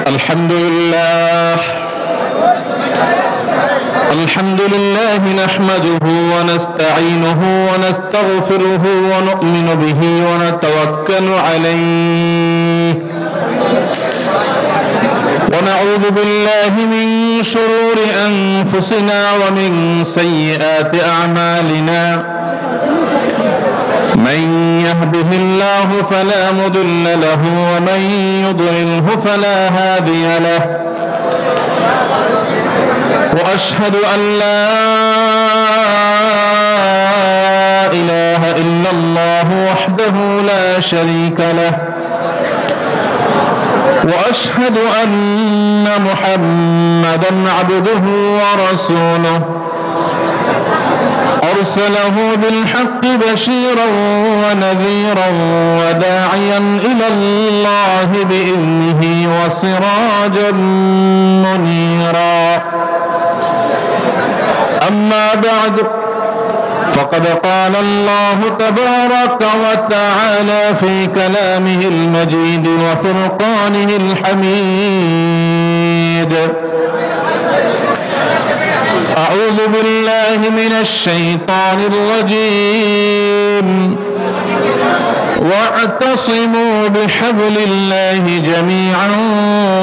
الحمد لله نحمده ونستعينه ونستغفره ونؤمن به ونتوكل عليه ونعوذ بالله من شرور أنفسنا ومن سيئات أعمالنا من يهده الله فلا مضل له ومن يضلله فلا هادي له وأشهد أن لا إله إلا الله وحده لا شريك له وأشهد أن محمدا عبده ورسوله أرسله بالحق بشيرا ونذيرا وداعيا إلى الله بإذنه وسراجا منيرا أما بعد فقد قال الله تبارك وتعالى في كلامه المجيد وفرقانه الحميد أعوذ بالله من الشيطان الرجيم واعتصموا بحبل الله جميعا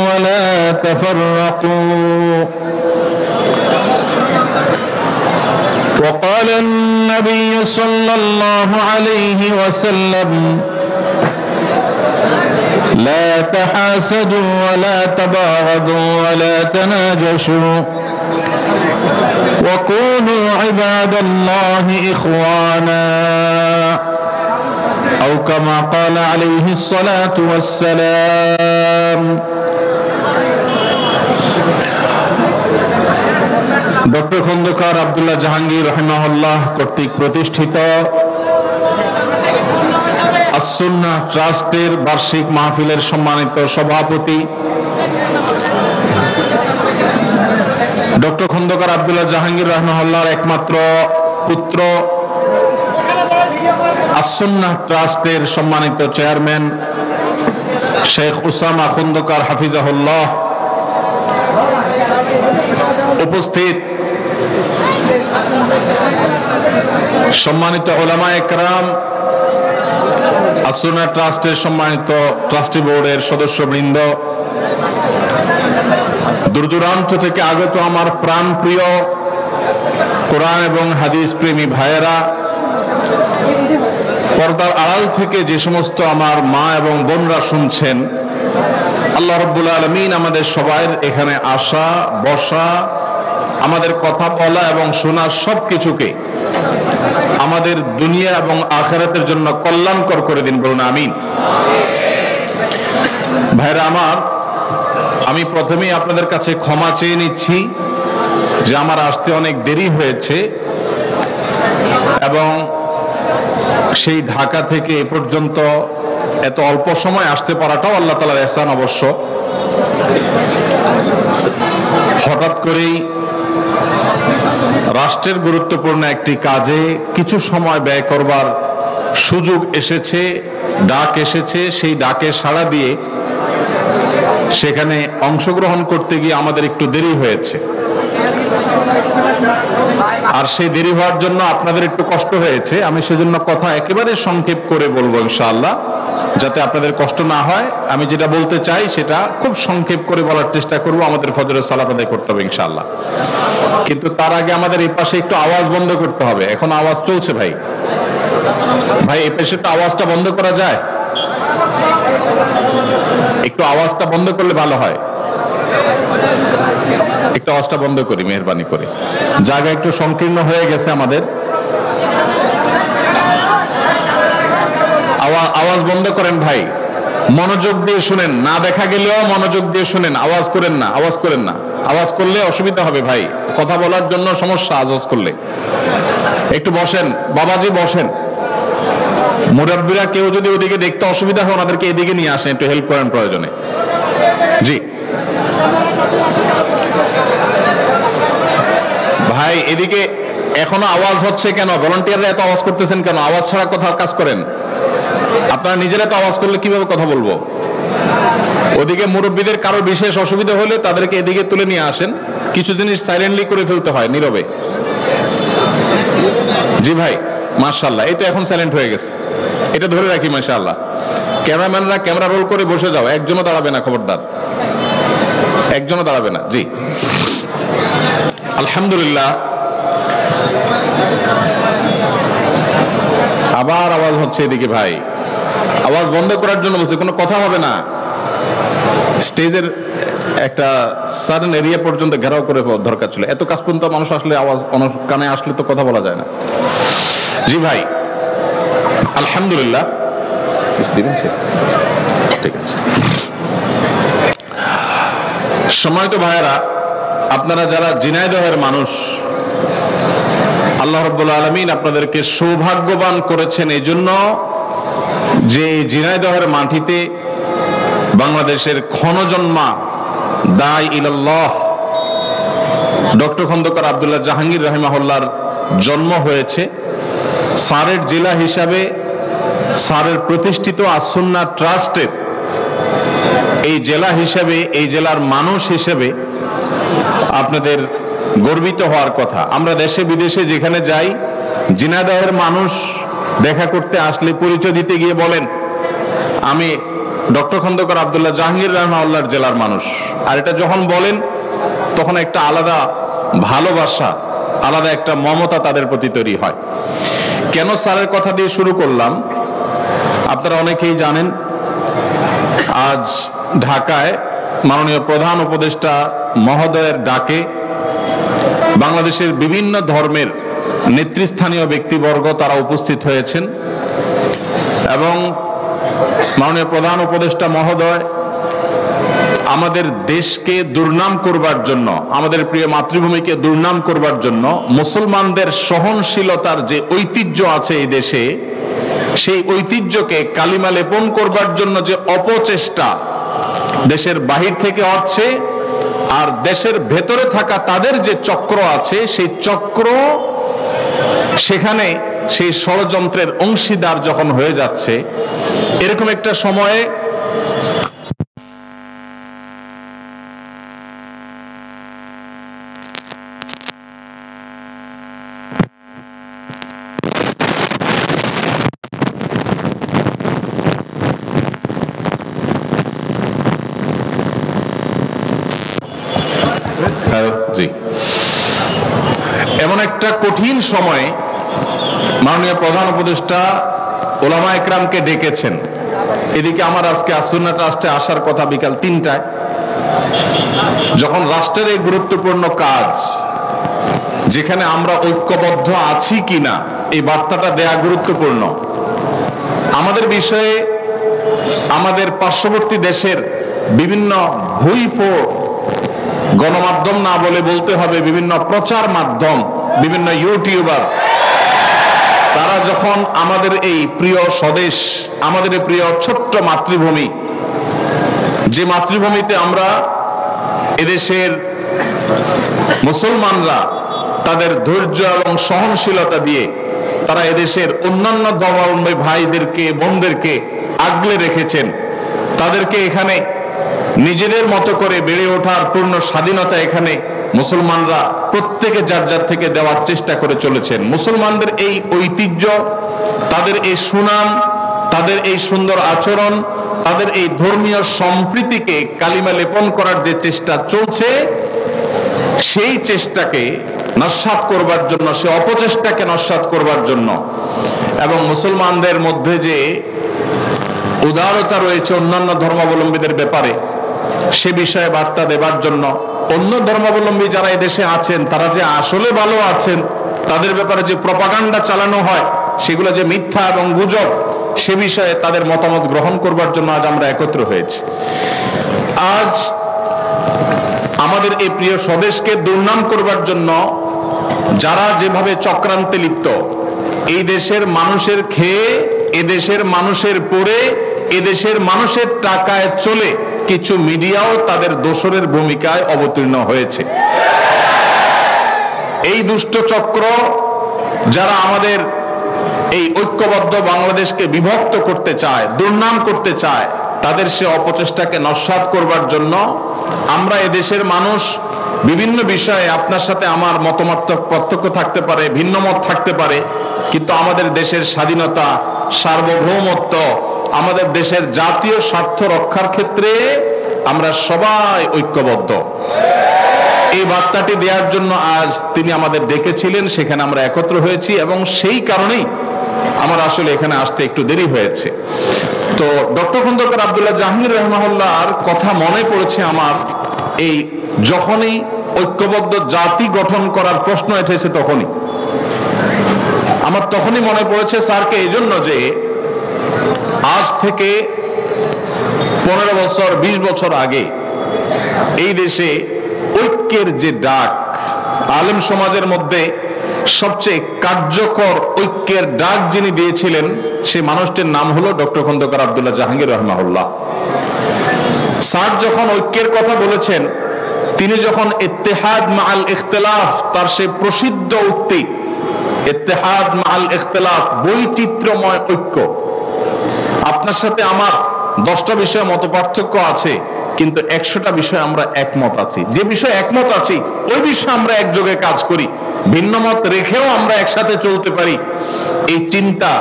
ولا تفرقوا وقال النبي صلى الله عليه وسلم لا تحاسدوا ولا تباغضوا ولا تناجشوا وكونوا عباد الله إخوانا أو كما قال عليه الصلاة والسلام doctor Khandakar Abdullah Jahangir রাহিমাহুল্লাহ কর্তৃক প্রতিষ্ঠিত আস-সুন্নাহ ট্রাস্টের বার্ষিক মাহফিলের সম্মানিত সভাপতি ডক্টর খন্দকার আব্দুল্লাহ জাহাঙ্গীর রাহিমাহুল্লাহর একমাত্র পুত্র আস-সুন্নাহ ট্রাস্টের সম্মানিত চেয়ারম্যান শেখ উসামা খন্দকার হাফিজাহুল্লাহ, উপস্থিত সম্মানিত উলামায়ে কেরাম, আস-সুন্নাহ ট্রাস্টের সম্মানিত ট্রাস্টি বোর্ডের সদস্যবৃন্দ, দূর দূরান্ত থেকে আগত আমার প্রাণ প্রিয় কোরআন এবং হাদিস প্রেমী ভাইয়েরা, পর্দার আড়াল থেকে যে সমস্ত আমার মা এবং বোনরা শুনছেন, আল্লাহ রাব্বুল আলামিন আমাদের সবার এখানে আসা বসা, আমাদের কথা বলা এবং শোনা সবকিছুকে আমাদের দুনিয়া এবং আখিরাতের জন্য কল্যাণকর করে দিন, বলুন আমিন। ভাইরা আমার, আমি প্রথমেই আপনাদের কাছে ক্ষমা চেয়ে নিচ্ছি যে আমার আসতে অনেক দেরি হয়েছে এবং সেই ঢাকা থেকে এ পর্যন্ত এত অল্প সময় আসতে পারাটাও আল্লাহ তাআলার ইহসান। অবশ্য হঠাৎ করেই রাষ্ট্রের গুরুত্বপূর্ণ একটি কাজে কিছু সময় ব্যয় করবার সুযোগ এসেছে, ডাক এসেছে, সেই ডাকে সাড়া দিয়ে সেখানে অংশগ্রহণ করতে গিয়ে আমাদের একটু দেরি হয়েছে। আর সেই দেরি হওয়ার জন্য আপনাদের একটু কষ্ট হয়েছে। আমি সেজন্য কথা একেবারে সংক্ষেপ করে বলবো ইনশাআল্লাহ, যাতে আপনাদের কষ্ট না হয়। আমি যেটা বলতে চাই সেটা খুব সংক্ষেপ করে বলার চেষ্টা করব। আমাদের ফজরের সালাত আদায় করতে হবে ইনশাআল্লাহ, কিন্তু তার আগে আমাদের এই পাশে একটু আওয়াজ বন্ধ করতে হবে। এখন আওয়াজ চলছে ভাই, এই পাশে তো আওয়াজটা বন্ধ করা যায়? একটু আওয়াজটা বন্ধ করলে ভালো হয়। একটু আওয়াজটা বন্ধ করি মেহেরবানি করে, জায়গা একটু সংকীর্ণ হয়ে গেছে আমাদের। আওয়াজ বন্ধ করেন ভাই, মনোযোগ দিয়ে শুনেন, না দেখা গেলেও মনোযোগ দিয়ে শুনেন, আওয়াজ করেন না, আওয়াজ করেন না। আওয়াজ করলে অসুবিধা হবে ভাই, কথা বলার জন্য সমস্যা আওয়াজ করলে। একটু বসেন বাবাজি, বসেন। মুরাব্বিরা কেউ যদি ওদিকে দেখতে অসুবিধা হয় ওনাদেরকে এদিকে নিয়ে আসেন, একটু হেল্প করেন প্রয়োজনে। জি ভাই, এদিকে এখনো আওয়াজ হচ্ছে কেন? ভলান্টিয়াররা এত আওয়াজ করতেছেন কেন? আওয়াজ ছাড়া কথা কাজ করেন। আপনারা নিজেরা তো আওয়াজ করলে কিভাবে কথা বলবো? ওদিকে মুরব্বীদের কারো বিশেষ অসুবিধা হলে তাদেরকে এদিকে তুলে নিয়ে আসেন, কিছু জিনিস সাইলেন্টলি করে ফেলতে হয় নীরবে। জি ভাই, মাশাআল্লাহ, এই তো এখন সাইলেন্ট হয়ে গেছে, এটা ধরে রাখি মাশাআল্লাহ। ক্যামেরাম্যানরা ক্যামেরা রোল করে বসে যাও, একজনও দাঁড়াবে না, খবরদার, একজনও দাঁড়াবে না। জি আলহামদুলিল্লাহ। আবার আওয়াজ হচ্ছে এদিকে ভাই, আওয়াজ বন্ধ করার জন্য বলছে, কোনো কথা হবে না। স্টেজের একটা সার্টেন এরিয়া পর্যন্ত ঘেরাও করে দরকার ছিল, এত কাজ পর্যন্ত মানুষ আসলে আওয়াজ কানে আসলে তো কথা বলা যায় না। জি ভাই আলহামদুলিল্লাহ, ঠিক আছে। সম্মানিত ভাইয়েরা, আপনারা যারা ঝিনাইদহের মানুষ, আল্লাহ রাব্বুল আলামিন আপনাদেরকে সৌভাগ্যবান করেছেন এই জন্য যে ঝিনাইদহের মাটিতে বাংলাদেশের ক্ষণজন্মা দাঈ ইলাল্লাহ ডক্টর খন্দকার আব্দুল্লাহ জাহাঙ্গীর রাহিমাহুল্লাহর জন্ম হয়েছে। সারের জেলা হিসাবে, সারের প্রতিষ্ঠিত আস-সুন্নাহ ট্রাস্টের এই জেলা হিসেবে, এই জেলার মানুষ হিসেবে আপনাদের গর্বিত হওয়ার কথা। আমরা দেশে বিদেশে যেখানে যাই, ঝিনাইদহের মানুষ দেখা করতে আসলে পরিচয় দিতে গিয়ে বলেন, আমি ডক্টর খন্দকার আব্দুল্লাহ জাহাঙ্গীর রাহিমাহুল্লাহর জেলার মানুষ। আর এটা যখন বলেন তখন একটা আলাদা ভালোবাসা, আলাদা একটা মমতা তাদের প্রতি তৈরি হয়। কেন স্যারের কথা দিয়ে শুরু করলাম, আপনারা অনেকেই জানেন, আজ ঢাকায় মাননীয় প্রধান উপদেষ্টা মহোদয়ের ডাকে বাংলাদেশের বিভিন্ন ধর্মের নেতৃস্থানীয় ব্যক্তিবর্গ তারা উপস্থিত হয়েছেন এবং মাননীয় প্রধান উপদেষ্টা মহোদয় আমাদের দেশকে দুর্নাম করবার জন্য, আমাদের প্রিয় মাতৃভূমিকে দুর্নাম করবার জন্য, মুসলমানদের সহনশীলতার যে ঐতিহ্য আছে এই দেশে, সেই ঐতিহ্যকে কালিমা লেপন করবার জন্য যে অপচেষ্টা দেশের বাহির থেকে হচ্ছে, আর দেশের ভেতরে থাকা তাদের যে চক্র আছে, সেই চক্র সেখানে সেই ষড়যন্ত্রের অংশীদার যখন হয়ে যাচ্ছে, এরকম একটা সময়ে এমন একটা কঠিন সময়ে মাননীয় প্রধান উপদেষ্টা ওলামা একরামকে ডেকেছেন। এদিকে আমার আজকে আস-সুন্নাহ ট্রাস্টে আসার কথা বিকাল 3টায়। যখন রাষ্ট্রের এই গুরুত্বপূর্ণ কাজ, যেখানে আমরা ঐক্যবদ্ধ আছি কিনা এই বার্তাটা দেয়া গুরুত্বপূর্ণ। আমাদের বিষয়ে আমাদের পার্শ্ববর্তী দেশের বিভিন্ন ভুইফোড় গণমাধ্যম, না বলে বলতে হবে বিভিন্ন প্রচার মাধ্যম, বিভিন্ন ইউটিউবার, তারা যখন আমাদের এই প্রিয় স্বদেশ, আমাদের এই প্রিয় ছোট্ট মাতৃভূমি, যে মাতৃভূমিতে আমরা এদেশের মুসলমানরা তাদের ধৈর্য এবং সহনশীলতা দিয়ে তারা এদেশের অন্যান্য ধর্মাবলম্বী ভাইদেরকে, বোনদেরকে আগলে রেখেছেন, তাদেরকে এখানে নিজেদের মতো করে বেড়ে ওঠার পূর্ণ স্বাধীনতা এখানে মুসলমানরা প্রত্যেকে যার যার থেকে দেওয়ার চেষ্টা করে চলেছেন। মুসলমানদের এই ঐতিহ্য, তাদের এই সুনাম, তাদের এই সুন্দর আচরণ, তাদের এই ধর্মীয় সম্প্রীতিকে কালিমা লেপন করার যে চেষ্টা চলছে, সেই চেষ্টাকে নস্যাৎ করবার জন্য, সে অপচেষ্টাকে নস্যাৎ করবার জন্য এবং মুসলমানদের মধ্যে যে উদারতা রয়েছে অন্যান্য ধর্মাবলম্বীদের ব্যাপারে, সে বিষয়ে বার্তা দেবার জন্য অন্য ধর্মাবলম্বী যারা এই দেশে আছেন, তারা যে আসলে ভালো আছেন, তাদের ব্যাপারে যে প্রপাগান্ডা চালানো হয় সেগুলো যে মিথ্যা এবং গুজব, সে বিষয়ে তাদের মতামত গ্রহণ করবার জন্য আজ আমরা একত্র হয়েছি। আজ আমাদের এই প্রিয় স্বদেশকে দুর্নাম করবার জন্য যারা যেভাবে চক্রান্তে লিপ্ত, এই দেশের মানুষের খেয়ে, এদেশের মানুষের পড়ে, এদেশের মানুষের টাকায় চলে কিছু মিডিয়াও তাদের দোসরের ভূমিকায় অবতীর্ণ হয়েছে। এই দুষ্ট চক্র যারা আমাদের এই ঐক্যবদ্ধ বাংলাদেশকে বিভক্ত করতে চায়, দুর্নাম করতে চায়, তাদের সে অপচেষ্টাকে নস্যাৎ করবার জন্য আমরা এদেশের মানুষ বিভিন্ন বিষয়ে আপনার সাথে আমার মতামত পার্থক্য থাকতে পারে, ভিন্ন মত থাকতে পারে, কিন্তু আমাদের দেশের স্বাধীনতা, সার্বভৌমত্ব, আমাদের দেশের জাতীয় স্বার্থ রক্ষার ক্ষেত্রে আমরা সবাই ঐক্যবদ্ধ। এই বার্তাটি দেওয়ার জন্য আজ তিনি আমাদের ডেকেছিলেন, সেখানে আমরা একত্র হয়েছি এবং সেই কারণেই আমার আসলে এখানে আসতে একটু দেরি হয়েছে। তো ডক্টর খন্দকার আব্দুল্লাহ জাহাঙ্গীর রাহিমাহুল্লাহর কথা মনে পড়েছে আমার, এই যখনই ঐক্যবদ্ধ জাতি গঠন করার প্রশ্ন এসেছে তখনই মনে পড়েছে স্যারকে, এই জন্য যে আজ থেকে 15 বছর 20 বছর আগে এই দেশে ঐক্যের যে ডাক, আলেম সমাজের মধ্যে সবচেয়ে কার্যকর ঐক্যের ডাক যিনি দিয়েছিলেন, সেই মানুষটির নাম হলো ডক্টর খন্দকার আব্দুল্লাহ জাহাঙ্গীর রাহিমাহুল্লাহ। স্যার যখন ঐক্যের কথা বলেছেন, তিনি যখন ইত্তেহাদ মাআল ইখতিলাফ, তার সেই প্রসিদ্ধ উক্তি ইত্তেহাদ মাআল ইখতিলাফ, বৈচিত্র্যময় ঐক্য, আপনার সাথে আমার 10টা বিষয়ে মতপার্থক্য আছে কিন্তু 100টা বিষয়ে আমরা একমত আছি, যে বিষয়ে একমত আছি ওই বিষয়ে আমরা একযোগে কাজ করি, ভিন্ন মত রেখেও আমরা একসাথে চলতে পারি, এই চিন্তা,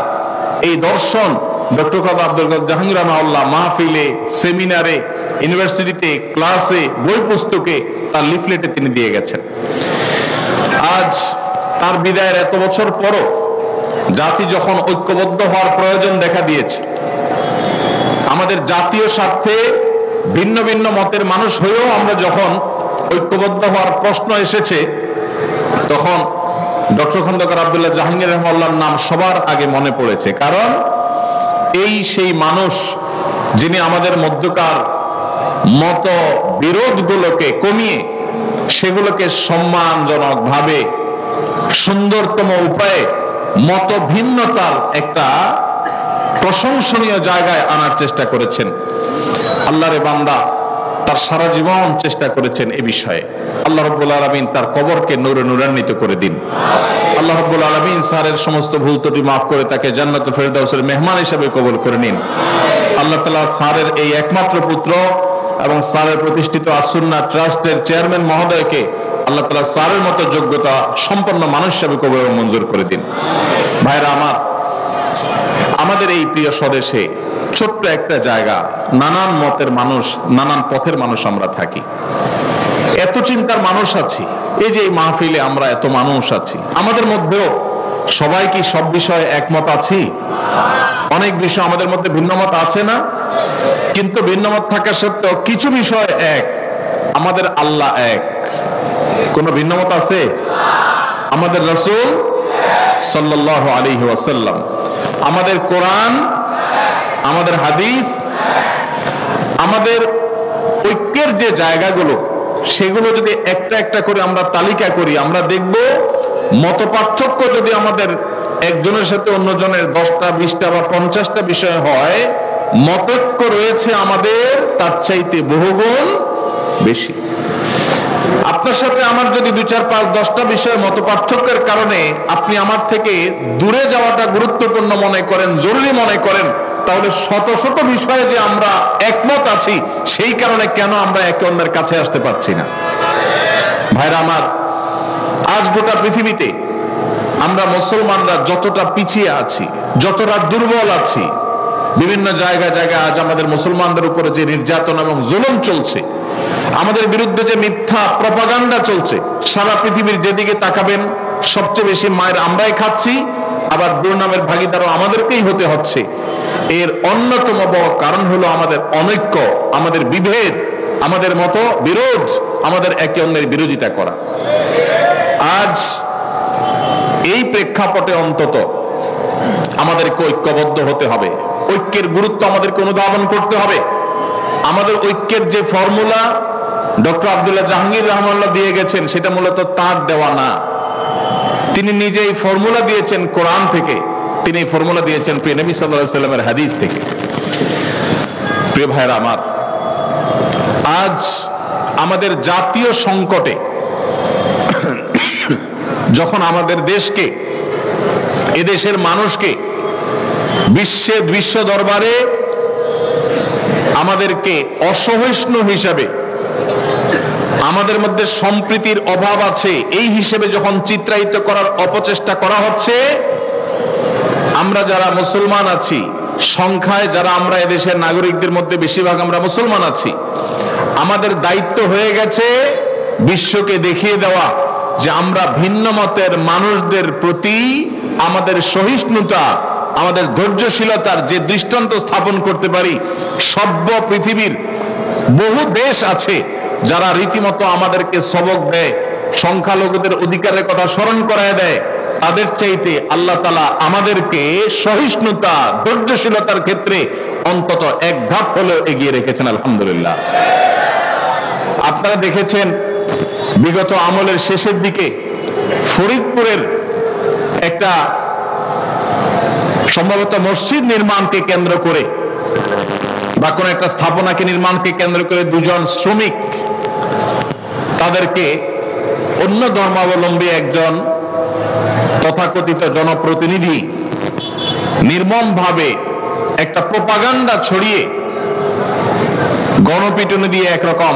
এই দর্শন ডক্টর আব্দুল জাহাঙ্গীর রাহিমাহুল্লাহ মাহফিলে, সেমিনারে, ইউনিভার্সিটিতে, ক্লাসে, বই পুস্তকে, তার লিফলেটে তিনি দিয়ে গেছেন। আজ তার বিদায়ের এত বছর পরও জাতি যখন ঐক্যবদ্ধ হওয়ার প্রয়োজন দেখা দিয়েছে, আমাদের জাতীয় স্বার্থে ভিন্ন ভিন্ন মতের মানুষ হয়েও আমরা যখন ঐক্যবদ্ধ হওয়ার প্রশ্ন এসেছে, তখন ডক্টর খন্দকার আব্দুল্লাহ জাহাঙ্গীর রাহিমাহুল্লাহর নাম সবার আগে মনে পড়েছে। কারণ এই সেই মানুষ যিনি আমাদের মধ্যকার মত বিরোধগুলোকে কমিয়ে সেগুলোকে সম্মানজনক ভাবে, সুন্দরতম উপায়ে মত ভিন্নতার একটা প্রশংসনীয় জায়গায় আনার চেষ্টা করেছেন। আল্লাহরে বান্দা তার সারা জীবন চেষ্টা করেছেন এ বিষয়ে। আল্লাহ রাব্বুল আলামিন তার কবরকে নূরে নূরান্বিত করে দিন। আল্লাহ রাব্বুল আলামিন স্যারের সমস্ত ভুল ত্রুটি মাফ করে তাকে জান্নাতুল ফেরদাউসের মেহমান হিসেবে কবুল করে নিন। আল্লাহ তাআলা স্যারের এই একমাত্র পুত্র এবং স্যারের প্রতিষ্ঠিত আস-সুন্নাহ ট্রাস্টের চেয়ারম্যান মহোদয়কে আল্লাহ তাআলা স্যারের মতো যোগ্যতা সম্পন্ন মানুষ হিসেবে কবুল এবং মঞ্জুর করে দিন। ভাইরা আমার, আমাদের এই প্রিয় স্বদেশে ছোট্ট একটা জায়গা, নানান মতের মানুষ, নানান পথের মানুষ আমরা থাকি, এত চিন্তার মানুষ আছি। এই যে এই মাহফিলে আমরা এত মানুষ আছি, আমাদের মধ্যেও সবাই কি সব বিষয়ে একমত আছি? অনেক বিষয় আমাদের মধ্যে ভিন্নমত আছে না? কিন্তু ভিন্নমত থাকা সত্ত্বেও কিছু বিষয় এক, আমাদের আল্লাহ এক। কোন ভিন্নমত আছে? আমাদের রাসূল সাল্লাল্লাহু আলাইহি ওয়াসাল্লাম, আমাদের কোরআন, আমাদের হাদিস, আমাদের ঐক্যের যে জায়গাগুলো, সেগুলো যদি একটা একটা করে আমরা তালিকা করি, আমরা দেখব মত পার্থক্য যদি আমাদের একজনের সাথে অন্যজনের 10টা 20টা বা 50টা বিষয় হয়, মতৈক্য রয়েছে আমাদের তার চাইতে বহুগুণ বেশি। আপনার সাথে আমার যদি 2, 4, 5, 10টা বিষয়ে মত পার্থক্যের কারণে আপনি আমার থেকে দূরে যাওয়াটা গুরুত্বপূর্ণ মনে করেন, জরুরি মনে করেন, তাহলে শত শত বিষয়ে যে আমরা একমত আছি, সেই কারণে কেন আমরা একে অন্যের কাছে আসতে পারছি না? ভাইরা আমার, আজ গোটা পৃথিবীতে আমরা মুসলমানরা যতটা পিছিয়ে আছি, যতটা দুর্বল আছি, বিভিন্ন জায়গায় জায়গায় আজ আমাদের মুসলমানদের উপরে যে নির্যাতন এবং জুলুম চলছে, আমাদের বিরুদ্ধে যে মিথ্যা প্রপাগান্ডা চলছে, সারা পৃথিবীর যেদিকে তাকাবেন সবচেয়ে বেশি মায়ের আমরাই খাচ্ছি, আবার দুর্নামের ভাগীদারও আমাদেরকেই হতে হচ্ছে। এর অন্যতম বড় কারণ হলো আমাদের অনৈক্য, আমাদের বিভেদ, আমাদের মতো বিরোধ, আমাদের একে অন্যের বিরোধিতা করা। আজ এই প্রেক্ষাপটে অন্তত আমাদেরকে ঐক্যবদ্ধ হতে হবে, ঐক্যের গুরুত্ব আমাদেরকে অনুধাবন করতে হবে। আমাদের ঐক্যের যে ফর্মুলা ডক্টর আব্দুল্লাহ জাহাঙ্গীর রাহিমাহুল্লাহ দিয়ে গেছেন, সেটা মূলত তার দেওয়া না, তিনি নিজেই ফর্মুলা দিয়েছেন কোরআন থেকে, তিনি ফর্মুলা দিয়েছেন প্রিয় নবী সাল্লাল্লাহু আলাইহি ওয়াসাল্লামের হাদিস থেকে। প্রিয় ভাইরা আমার, আজ আমাদের জাতীয় সংকটে যখন আমাদের দেশকে, এদেশের মানুষকে বিশ্ব দরবারে আমাদেরকে অসহিষ্ণু হিসাবে, আমাদের মধ্যে সম্প্রীতির অভাব আছে এই হিসেবে যখন চিত্রায়িত করার অপচেষ্টা করা হচ্ছে, আমরা যারা মুসলমান আছি, সংখ্যায় যারা আমরা এদেশের নাগরিকদের মধ্যে বেশিরভাগ আমরা মুসলমান আছি, আমাদের দায়িত্ব হয়ে গেছে বিশ্বকে দেখিয়ে দেওয়া যে আমরা ভিন্ন মতের মানুষদের প্রতি আমাদের সহিষ্ণুতা, আমাদের ধৈর্যশীলতার যে দৃষ্টান্ত স্থাপন করতে পারি। সভ্য পৃথিবীর বহু দেশ আছে যারা রীতিমতো আমাদেরকে সবক দেয়, সংখ্যালঘুদের অধিকারের কথা স্মরণ করায় দেয়। তাদের চাইতে আল্লাহ তাআলা আমাদেরকে সহিষ্ণুতা, ধৈর্যশীলতার ক্ষেত্রে অন্তত এক ধাপ হলেও এগিয়ে রেখেছেন, আলহামদুলিল্লাহ। আপনারা দেখেছেন বিগত আমলের শেষের দিকে ফরিদপুরের একটা সম্ভবত মসজিদ নির্মাণকে কেন্দ্র করে বা কোন একটা স্থাপনাকে নির্মাণকে কেন্দ্র করে দুজন শ্রমিক, তাদেরকে অন্য ধর্মাবলম্বী একজন তথাকথিত জনপ্রতিনিধি নির্মমভাবে একটা প্রোপাগান্ডা ছড়িয়ে গণপিটুনি দিয়ে একরকম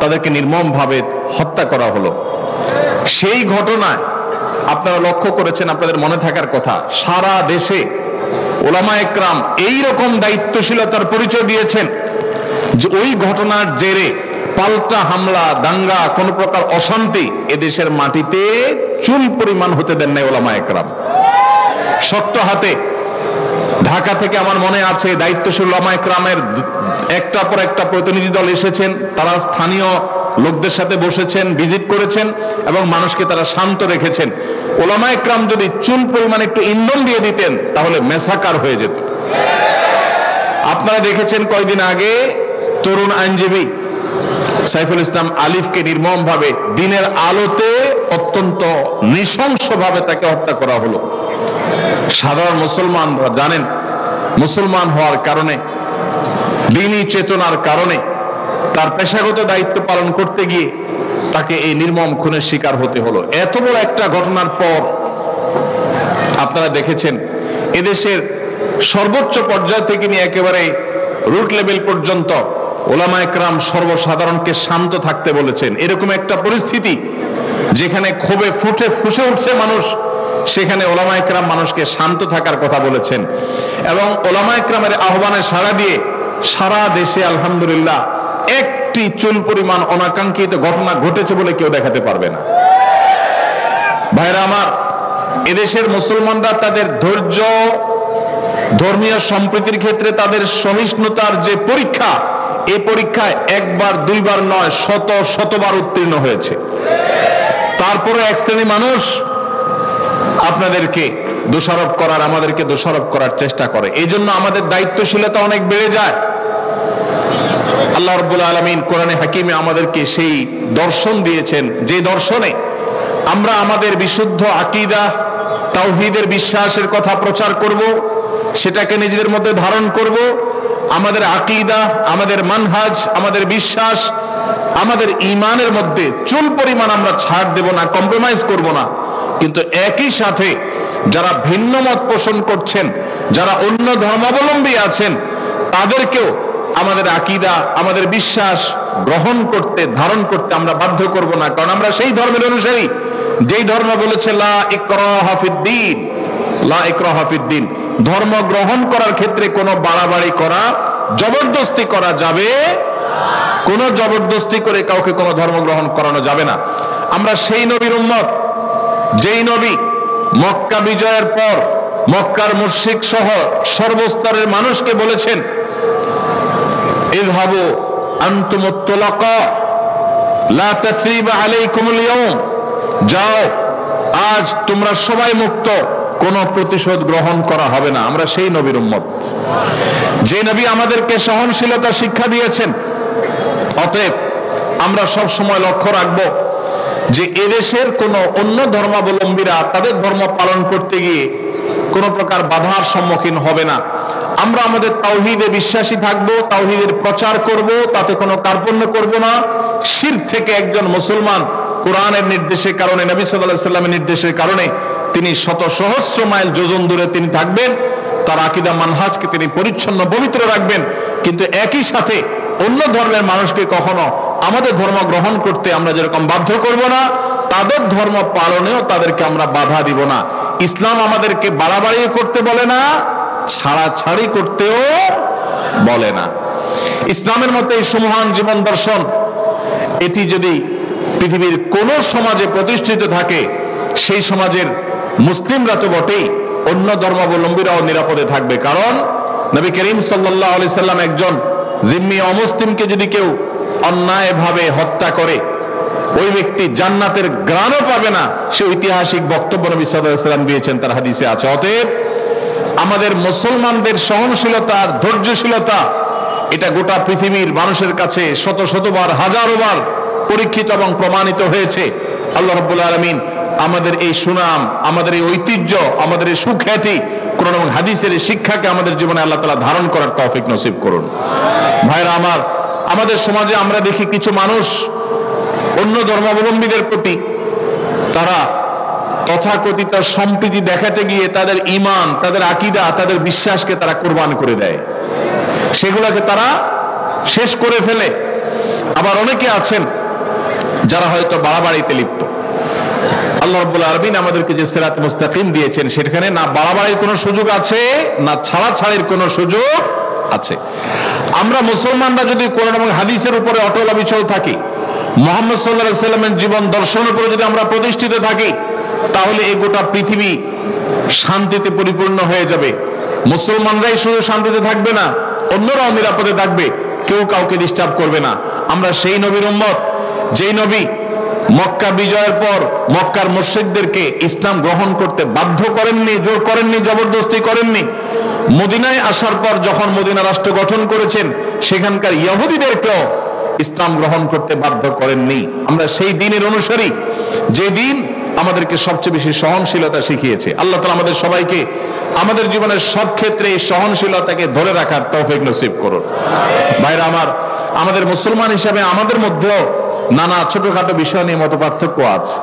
তাদেরকে নির্মমভাবে হত্যা করা হলো। সেই ঘটনায় আপনারা লক্ষ্য করেছেন, আপনাদের মনে থাকার কথা, সারা দেশে ওলামায়ে কেরাম এইরকম দায়িত্বশীলতার পরিচয় দিয়েছেন যে ওই ঘটনার জেরে পাল্টা হামলা, দাঙ্গা, কোন প্রকার অশান্তি এদেশের মাটিতে চুল পরিমাণ হতে দেন নাই ওলামায়ে কেরাম। শক্ত হাতে ঢাকা থেকে আমার মনে আছে দায়িত্বশীল ওলামায়ে কেরামের একটার পর একটা প্রতিনিধি দল এসেছেন, তারা স্থানীয় লোকদের সাথে বসেছেন, ভিজিট করেছেন এবং মানুষকে তারা শান্ত রেখেছেন। ওলামায়ে কেরাম যদি চুল পরিমাণ একটু ইন্ধন দিয়ে দিতেন তাহলে মেসাকার হয়ে যেত। আপনারা দেখেছেন কয়েকদিন আগে তরুণ আইনজীবী সাইফুল ইসলাম আলিফকে নির্মমভাবে দিনের আলোতে অত্যন্ত নৃশংসভাবে তাকে হত্যা করা হলো। সাধারণ মুসলমানরা জানেন, মুসলমান হওয়ার কারণে, দ্বীনি চেতনার কারণে তার পেশাগত দায়িত্ব পালন করতে গিয়ে তাকে এই নির্মম খুনের শিকার হতে হলো। এত বড় একটা ঘটনার পর আপনারা দেখেছেন এদেশের সর্বোচ্চ পর্যায় থেকে নিয়ে একেবারে রুট লেভেল পর্যন্ত ওলামায়ে কেরাম সর্বসাধারণকে শান্ত থাকতে বলেছেন। এরকম একটা পরিস্থিতি যেখানে ক্ষোভে ফুসে উঠছে মানুষ, সেখানে ওলামায়ে কেরাম মানুষকে শান্ত থাকার কথা বলেছেন এবং ওলামায়ে কেরামের আহ্বানে সাড়া দিয়ে সারা দেশে আলহামদুলিল্লাহ একটি চুল পরিমাণ অনাকাঙ্ক্ষিত ঘটনা ঘটেছে বলে কেউ দেখাতে পারবে না। ভাইরা আমার, এদেশের মুসলমানরা তাদের ধৈর্য, ধর্মীয় সম্প্রীতির ক্ষেত্রে তাদের সহিষ্ণুতার যে পরীক্ষা, এই পরীক্ষায় একবার দুইবার নয়, শতবার উত্তীর্ণ হয়েছে। তারপরে এক শ্রেণী মানুষ আপনাদেরকে দোষারোপ করার, আমাদেরকে দোষারোপ করার চেষ্টা করে। এই জন্য আমাদের দায়িত্বশীলতা অনেক বেড়ে যায়। আল্লাহ রাব্বুল আলামিন কোরআনে হাকিমে আমাদেরকে সেই দর্শন দিয়েছেন, যে দর্শনে আমরা আমাদের বিশুদ্ধ আকীদা, তাওহীদের বিশ্বাসের কথা প্রচার করব, সেটাকে নিজেদের মধ্যে ধারণ করব। আমাদের আকীদা, আমাদের মানহাজ, আমাদের বিশ্বাস, আমাদের ঈমানের মধ্যে চুল পরিমাণ আমরা ছাড় দেব না, কম্প্রোমাইজ করব না। কিন্তু একই সাথে যারা ভিন্ন মত পোষণ করছেন, যারা অন্য ধর্মাবলম্বী আছেন, তাদেরকেও আমাদের আকীদা, আমাদের বিশ্বাস গ্রহণ করতে, ধারণ করতে আমরা বাধ্য করব না। কারণ আমরা সেই ধর্মের অনুসারী যেই ধর্ম বলেছে লা ইকরাহা ফিদ্দীন, লা ইকরাহা ফিদ্দীন। ধর্ম গ্রহণ করার ক্ষেত্রে কোনো বাড়াবাড়ি করা, জবরদস্তি করা যাবে, কোনো জবরদস্তি করে কাউকে কোনো ধর্ম গ্রহণ করানো যাবে না। আমরা সেই নবীর উম্মত, যেই নবী মক্কা বিজয়ের পর মক্কার মুশরিক সহ সর্বস্তরের মানুষকে বলেছেন, ইযহাবু আনতুমুত তুলাকা লা তাসরিবা আলাইকুমুল ইয়াওম, যাও আজ তোমরা সবাই মুক্ত, কোনো প্রতিশোধ গ্রহণ করা হবে না। আমরা সেই নবীর উম্মত, যে নবী আমাদেরকে সহনশীলতা শিক্ষা দিয়েছেন। অতএব আমরা সব সময় লক্ষ্য রাখবো যে এদেশের কোন অন্য ধর্মাবলম্বীরা তাদের ধর্ম পালন করতে গিয়ে কোন প্রকার বাধার সম্মুখীন হবে না। আমরা আমাদের তাওহীদে বিশ্বাসী থাকবো, তাওহীদের প্রচার করব, তাতে কোনো কার্পণ্য করব না। শিরক থেকে একজন মুসলমান কোরআনের নির্দেশের কারণে, নবী সাল্লাল্লাহু আলাইহি ওয়াসাল্লামের নির্দেশের কারণে তিনি শত সহস্র মাইল যোজন দূরে তিনি থাকবেন। তার আকীদা মানহাজকে তিনি পরিচ্ছন্ন পবিত্র রাখবেন, কিন্তু একই সাথে অন্য ধর্মের মানুষকে কখনো আমাদের ধর্ম গ্রহণ করতে আমরা যেরকম বাধ্য করব না, তাদের ধর্ম পালনেও তাদেরকে আমরা বাধা দিব না। ইসলাম আমাদেরকে বাড়াবাড়ি করতে বলে না, ছাড়াছাড়ি করতেও বলে না। ইসলামের মতো এই সুমহান জীবন দর্শন, এটি যদি পৃথিবীর কোন সমাজে প্রতিষ্ঠিত থাকে, সেই সমাজের মুসলিমরা তো বটেই, অন্য ধর্মাবলম্বীরাও নিরাপদে থাকবে। কারণ নবী করিম সাল্লাল্লাহু আলাইহি সাল্লাম একজন জিম্মি অমুসলিমকে যদি কেউ অন্যায়ভাবে হত্যা করে, ওই ব্যক্তি জান্নাতের ঘ্রাণও পাবে না, সে ঐতিহাসিক বক্তব্য নবী সাল্লাল্লাহু আলাইহি সাল্লাম দিয়েছেন, তার হাদিসে আছে। অতএব আমাদের মুসলমানদের সহনশীলতা আর ধৈর্যশীলতা, এটা গোটা পৃথিবীর মানুষের কাছে শত শতবার, হাজারো বার পরীক্ষিত এবং প্রমাণিত হয়েছে। আল্লাহ রাব্বুল আলামিন আমাদের এই সুনাম, আমাদের এই ঐতিহ্য, আমাদের এই সুখ্যাতি, কোরআন এবং হাদিসের এই শিক্ষাকে আমাদের জীবনে আল্লাহ তাআলা ধারণ করার তৌফিক নসিব করুন। ভাইরা আমার, আমাদের সমাজে আমরা দেখি কিছু মানুষ অন্য ধর্মাবলম্বীদের প্রতি তারা তথাকথিত সম্প্রীতি দেখাতে গিয়ে তাদের ঈমান, তাদের আকীদা, তাদের বিশ্বাসকে তারা কুরবান করে দেয়, সেগুলোকে তারা শেষ করে ফেলে। আবার অনেকে আছেন যারা হয়তো বাড়াবাড়িতে লিপ্ত। আল্লাহ রাব্বুল আলামিন আমাদেরকে যে সিরাত মুস্তাকিম দিয়েছেন, সেখানে না বাড়াবাড়ির কোনো সুযোগ আছে, না ছাড়াছাড়ির কোনো সুযোগ আছে। আমরা মুসলমানরা যদি কোরআন এবং হাদিসের উপরে অটল অবিচল থাকি, মুহাম্মদ সাল্লাল্লাহু আলাইহি সাল্লামের জীবন দর্শনের উপরে যদি আমরা প্রতিষ্ঠিত থাকি, তাহলে এই গোটা পৃথিবী শান্তিতে পরিপূর্ণ হয়ে যাবে। মুসলমানরাই শুধু শান্তিতে থাকবে না, অন্যরাও নিরাপদে থাকবে, কেউ কাউকে ডিস্টার্ব করবে না। আমরা সেই নবীর উম্মত, যেই নবী মক্কা বিজয়ের পর মক্কার মুশরিকদেরকে ইসলাম গ্রহণ করতে বাধ্য করেননি, জোর করেননি, জবরদস্তি করেননি। মদিনায় আসার পর যখন মদিনা রাষ্ট্র গঠন করেছেন, সেখানকার ইহুদিদেরকেও ইসলাম গ্রহণ করতে বাধ্য করেননি। আমরা সেই দিনের অনুসারী, যে দিন আমাদেরকে সবচেয়ে বেশি সহনশীলতা শিখিয়েছে। আল্লাহ তাআলা আমাদের সবাইকে আমাদের জীবনের সব ক্ষেত্রে এই সহনশীলতাকে ধরে রাখার তৌফিক নসিব করুন। ভাইরা আমার, আমাদের মুসলমান হিসাবে আমাদের মধ্যেও নানা ছোটখাটো বিষয় নিয়ে মতপার্থক্য আছে,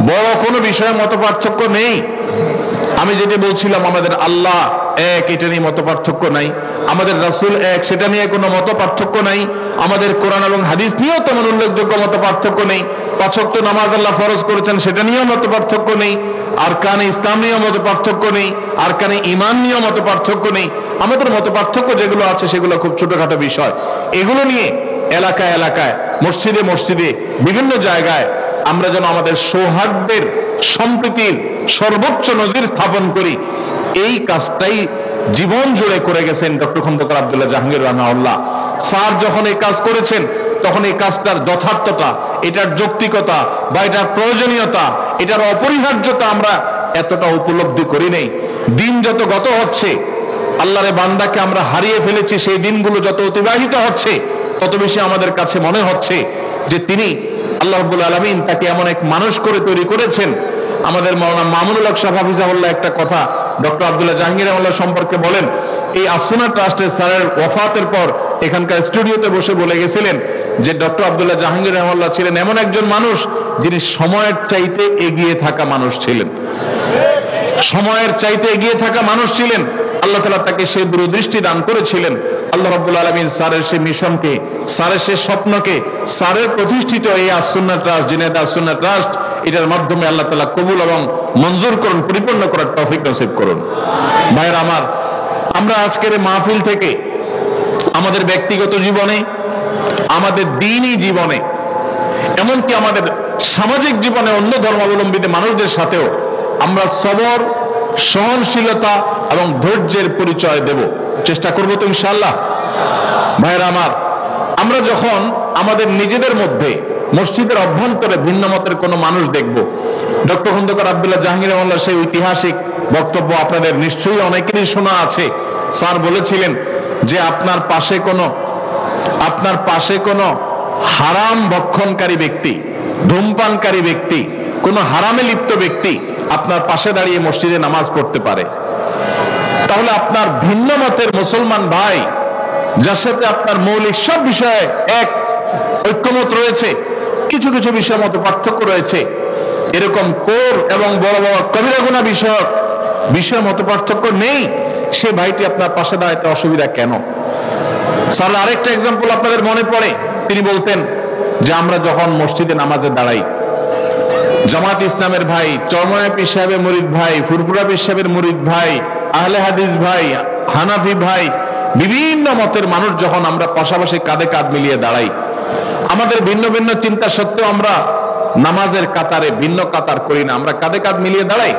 বড় কোনো বিষয়ে মতপার্থক্য নেই। আমি যেটা বলছিলাম, আমাদের আল্লাহ এক, এটা নিয়ে মতপার্থক্য নাই। আমাদের রাসূল এক, সেটা নিয়ে কোনো মতপার্থক্য নাই। আমাদের কোরআন এবং হাদিস নিয়েও তেমন উল্লেখযোগ্য মতপার্থক্য নেই। 5 ওয়াক্ত নামাজ আল্লাহ ফরজ করেছেন, সেটা নিয়েও মতপার্থক্য নেই। আরকানে ইসলাম নিয়েও মতপার্থক্য নেই। আরকানে ঈমান নিয়েও মতপার্থক্য নেই। আমাদের মতপার্থক্য যেগুলো আছে, সেগুলো খুব ছোটখাটো বিষয়। এগুলো নিয়ে এলাকায় এলাকায়, মসজিদে মসজিদে, বিভিন্ন জায়গায় আমরা যেন আমাদের সৌহার্দ্যের, সম্প্রীতির সর্বোচ্চ নজির স্থাপন করি, এই কাজটাই জীবন জুড়ে করে গেছেন ডক্টর খন্দকার আব্দুল্লাহ জাহাঙ্গীর রাহিমাহুল্লাহ। স্যার যখন এই কাজ করেছেন, তখন এই কাজটার যথার্থতা, এটার যৌক্তিকতা বা এটার প্রয়োজনীয়তা, এটার অপরিহার্যতা আমরা এতটা উপলব্ধি করি নাই। দিন যত গত হচ্ছে, আল্লাহর বান্দাকে আমরা হারিয়ে ফেলেছি, সেই দিনগুলো যত অতিবাহিত হচ্ছে, তত বেশি আমাদের কাছে মনে হচ্ছে যে তিনি, আল্লাহ রাব্বুল আলামিন, তাকে এমন এক মানুষ করে তৈরি করেছেন। আমাদের মাওলানা মামুনুল হক সাহেব হাফিজাহুল্লাহ একটা কথা ডক্টর আব্দুল্লাহ জাহাঙ্গীর রাহিমাহুল্লাহ সম্পর্কে বলেন। এই আসুনা ট্রাস্টের স্যারের ওয়াফাতের পর এখানকার স্টুডিওতে বসে বলে গেছিলেন যে ডক্টর আব্দুল্লাহ জাহাঙ্গীর রাহিমাহুল্লাহ ছিলেন এমন একজন মানুষ, যিনি সময়ের চাইতে এগিয়ে থাকা মানুষ ছিলেন। সময়ের চাইতে এগিয়ে থাকা মানুষ ছিলেন। আল্লাহ তাআলা তাকে সেই দূরদৃষ্টি দান করেছিলেন। আল্লাহ রাব্বুল আলামিন স্যারের সেই মিশনকে, স্যারের সেই স্বপ্নকে, স্যারের প্রতিষ্ঠিত এই আসুন্নাহ ট্রাস্ট, জিনাইদহ আসুন্নাহ ট্রাস্ট, এটার মাধ্যমে আল্লাহ তাআলা কবুল এবং মঞ্জুর করুন, পরিপূর্ণ করার তৌফিক নসিব করুন। ভাইরা আমার, আমরা আজকের মাহফিল থেকে আমাদের ব্যক্তিগত জীবনে, আমাদের দ্বীনি জীবনে, এমনকি আমাদের সামাজিক জীবনে অন্য ধর্মাবলম্বীদের মানুষদের সাথেও আমরা সবর, সহনশীলতা এবং ধৈর্যের পরিচয় দেব, চেষ্টা করবো তো ইনশাআল্লাহ। ভাইরা আমার, আমরা যখন আমাদের নিজেদের মধ্যে মসজিদের অভ্যন্তরে ভিন্ন মতের কোনো মানুষ দেখব, ডক্টর খন্দকার আব্দুল্লাহ জাহাঙ্গীর রাহিমাহুল্লাহ সেই ঐতিহাসিক বক্তব্য আপনাদের নিশ্চয়ই অনেকেরই শোনা আছে। স্যার বলেছিলেন যে আপনার পাশে কোনো হারাম ভক্ষণকারী ব্যক্তি, ধূমপানকারী ব্যক্তি, কোনো হারামে লিপ্ত ব্যক্তি আপনার পাশে দাঁড়িয়ে মসজিদে নামাজ পড়তে পারে, তাহলে আপনার ভিন্ন মতের মুসলমান ভাই, যার সাথে আপনার মৌলিক সব বিষয়ে এক ঐক্যমত রয়েছে, কিছু কিছু বিষয় মত পার্থক্য রয়েছে, এরকম কোর এবং বড় বড় কবিরা গুনাহ বিষয় মত পার্থক্য নেই, সে ভাইটি আপনার পাশে দাঁড়াইতে অসুবিধা কেন? স্যার আরেকটা এক্সাম্পল আপনাদের মনে পড়ে, তিনি বলতেন যে আমরা যখন মসজিদে নামাজে দাঁড়াই, জামাত ইসলামের ভাই, চরমনায় পীর সাহেবের মুরিদ ভাই, ফুরফুরা পীর সাহেবের মুরিদ ভাই, আহলে হাদিস ভাই, হানাফি ভাই, বিভিন্ন মতের মানুষ যখন আমরা পাশাপাশি কাঁধে কাঁধ মিলিয়ে দাঁড়াই, আমাদের ভিন্ন ভিন্ন চিন্তা সত্ত্বেও আমরা নামাজের কাতারে ভিন্ন কাতার করি না, আমরা কাঁধে কাঁধ মিলিয়ে দাঁড়াই।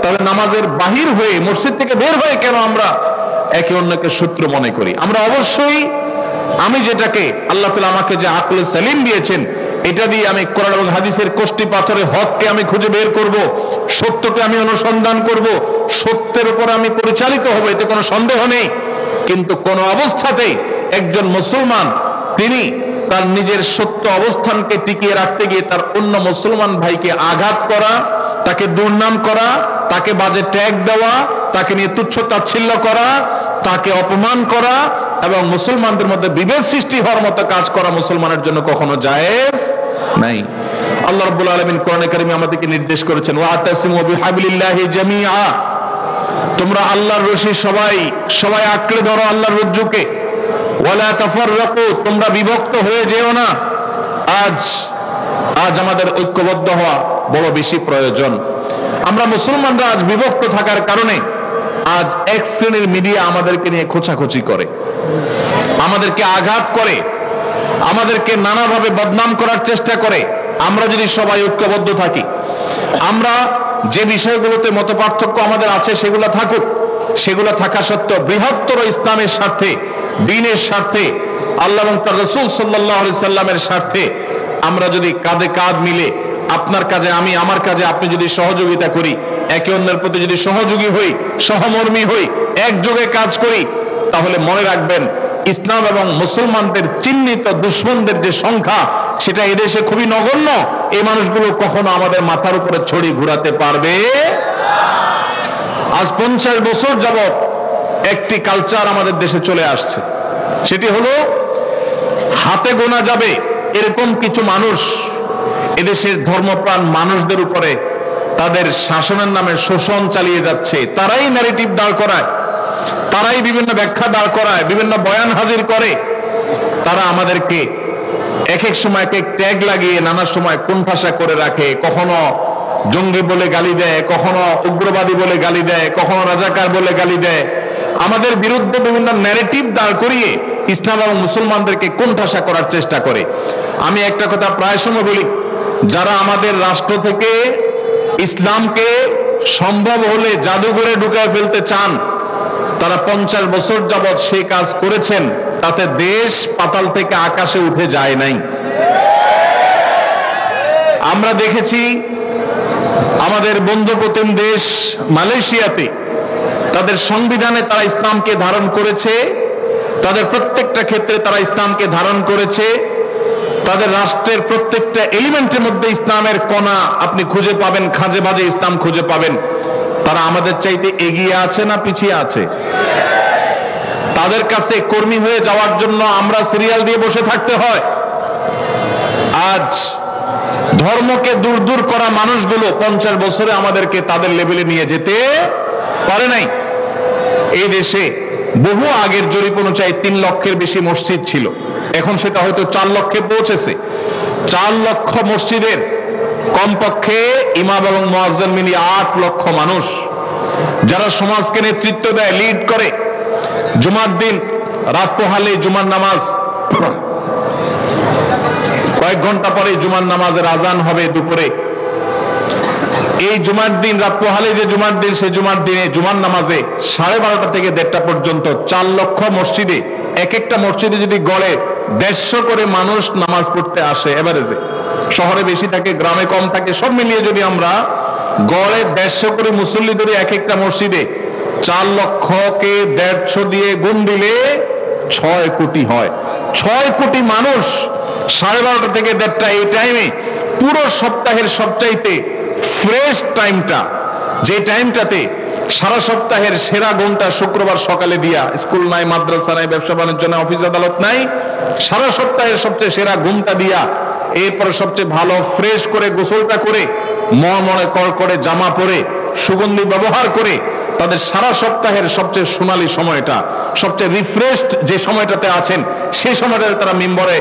তবে নামাজের বাহির হয়ে, মসজিদ থেকে বের হয়ে কেন আমরা একে অন্যকে শত্রু মনে করি? আমরা অবশ্যই, আমি যেটাকে আল্লাহ তাআলা আমাকে যে আকলে সালিম দিয়েছেন, এটা দিয়ে আমি কোরআন এবং হাদিসের কষ্টি পাথরে হককে আমি খুঁজে বের করব, সত্যকে আমি অনুসন্ধান করব, সত্যের উপর আমি পরিচালিত হব, এতে কোনো সন্দেহ নেই। কিন্তু কোন অবস্থাতেই একজন মুসলমান তিনি তার নিজের সত্য অবস্থানকে টিকিয়ে রাখতে গিয়ে তার অন্য মুসলমান ভাইকে আঘাত করা, তাকে দুর্নাম করা, তাকে বাজে ট্যাগ দেওয়া, তাকে নিয়ে তুচ্ছ তাচ্ছিল্য করা, তাকে অপমান করা এবং মুসলমানদের মধ্যে বিভেদ সৃষ্টি হওয়ার মতো কাজ করা মুসলমানের জন্য কখনো জায়েজ নাই। আল্লাহ রাব্বুল আলামিন কোরআনে কারিমে আমাদেরকে নির্দেশ করেছেন, ওয়াতাসিমু বিহাবলিল্লাহি জামিআ, তোমরা আল্লাহর রশি সবাই আঁকড়ে ধরো আল্লাহর রজ্জুকে, ওয়ালা তাফাররাকু, তোমরা বিভক্ত হয়ে যেও না। আজ আমাদের ঐক্যবদ্ধ হওয়া বড় বেশি প্রয়োজন। আমরা মুসলমানরা আজ বিভক্ত থাকার কারণে আজ এক শ্রেণীর মিডিয়া আমাদেরকে নিয়ে খোঁচাখুচি করে, আমাদেরকে আঘাত করে, আমাদেরকে নানাভাবে বদনাম করার চেষ্টা করে। আমরা যদি সবাই ঐক্যবদ্ধ থাকি, আমরা যে বিষয়গুলোতে মতপার্থক্য আমাদের আছে সেগুলো থাকুক, সেগুলো থাকা সত্ত্বেও বৃহত্তর ইসলামের স্বার্থে, দ্বীনের স্বার্থে, আল্লাহ এবং তার রাসূল সাল্লাল্লাহু আলাইহি সাল্লামের স্বার্থে আমরা যদি কাঁধে কাঁধ মিলে, আপনার কাজে আমি, আমার কাজে আপনি যদি সহযোগিতা করি, একে অন্যের প্রতি যদি সহযোগী হই, সহমর্মী হই, একযোগে কাজ করি, তাহলে মনে রাখবেন ইসলাম এবং মুসলমানদের চিহ্নিত দুশমনদের যে সংখ্যা, সেটা এদেশে খুবই নগণ্য। এই মানুষগুলো কখনো আমাদের মাথার উপরে ছড়ি ঘুরাতে পারবে। আজ 50 বছর যাবত একটি কালচার আমাদের দেশে চলে আসছে, সেটি হলো হাতে গোনা যাবে এরকম কিছু মানুষ এদেশের ধর্মপ্রাণ মানুষদের উপরে তাদের শাসনের নামে শোষণ চালিয়ে যাচ্ছে। তারাই ন্যারেটিভ দাঁড় করায়, তারাই বিভিন্ন ব্যাখ্যা দাঁড় করায়, বিভিন্ন বয়ান হাজির করে। তারা আমাদেরকে এক এক সময় এক এক ট্যাগ লাগিয়ে নানা সময় কোণঠাসা করে রাখে। কখনো জঙ্গি বলে গালি দেয়, কখনো উগ্রবাদী বলে গালি দেয়, কখনো রাজাকার বলে গালি দেয়। আমাদের বিরুদ্ধে বিভিন্ন ন্যারেটিভ দাঁড় করিয়ে ইসলাম এবং মুসলমানদেরকে কোণঠাসা করার চেষ্টা করে। আমি একটা কথা প্রায় সময় বলি, যারা আমাদের রাষ্ট্র থেকে ইসলামকে সম্ভব হলে জাদুঘরে ঢুকায় ফেলতে চান, তারা 50 বছর যাবৎ সেই কাজ করেছেন, তাতে দেশ পাতাল থেকে আকাশে উঠে যায় নাই। আমরা দেখেছি আমাদের বন্ধুপ্রতিম দেশ মালয়েশিয়াতে তাদের সংবিধানে তারা ইসলামকে ধারণ করেছে, তাদের প্রত্যেকটা ক্ষেত্রে তারা ইসলামকে ধারণ করেছে, তাদের রাষ্ট্রের প্রত্যেকটা এলিমেন্টের মধ্যে ইসলামের কণা আপনি খুঁজে পাবেন, খাঁজে বাজে ইসলাম খুঁজে পাবেন। তারা আমাদের চাইতে এগিয়ে আছে না পিছিয়ে আছে? তাদের কাছে কর্মী হয়ে যাওয়ার জন্য আমরা সিরিয়াল দিয়ে বসে থাকতে হয়। আজ ধর্মকে দূর দূর করা মানুষগুলো 50 বছরে আমাদেরকে তাদের লেভেলে নিয়ে যেতে পারে নাই। এই দেশে বহু আগের জরিপ অনুযায়ী 3 লক্ষের বেশি মসজিদ ছিল, এখন সেটা হয়তো 4 লক্ষে পৌঁছেছে। 4 লক্ষ মসজিদের কমপক্ষে ইমাম এবং মুয়াজ্জিন মিলিয়ে 8 লক্ষ মানুষ, যারা সমাজকে নেতৃত্ব দেয়, লিড করে। জুমার দিন রাত পোহালে জুমার নামাজ, কয়েক ঘন্টা পরে জুমার নামাজের আজান হবে দুপুরে। এই জুমার দিন রাত পোহালে যে জুমার দিন, সে জুমার দিনে জুমার নামাজে 12:30 থেকে 1:30 পর্যন্ত 4 লক্ষ মসজিদে, এক একটা মসজিদে যদি গড়ে 150 করে মানুষ নামাজ পড়তে আসে এভারেজে, শহরে বেশি থাকে, গ্রামে কম থাকে, সব মিলিয়ে যদি আমরা গড়ে 150 করে মুসল্লি ধরে এক একটা মসজিদে, 4 লক্ষকে 150 দিয়ে গুণ দিলে 6 কোটি হয়। 6 কোটি মানুষ 12:30 থেকে 1:30 এই টাইমে, পুরো সপ্তাহের সবচাইতে ফ্রেশ টাইমটা, যে টাইমটাতে সারা সপ্তাহের সেরা ঘন্টা শুক্রবার সকালে দিয়া, স্কুল নাই, মাদ্রাসা নাই, ব্যবসা বাণিজ্য নাই, অফিস আদালত নাই, সারা সপ্তাহের সবচেয়ে সেরা ঘুমটা দিয়া, এরপরে সবচেয়ে ভালো ফ্রেশ করে গোসলটা করে, মনে কর করে জামা পরে, সুগন্ধি ব্যবহার করে তাদের সারা সপ্তাহের সবচেয়ে সোনালী সময়টা, সবচেয়ে রিফ্রেশড যে সময়টাতে আছেন, সেই সময়টাতে তারা মিম্বরে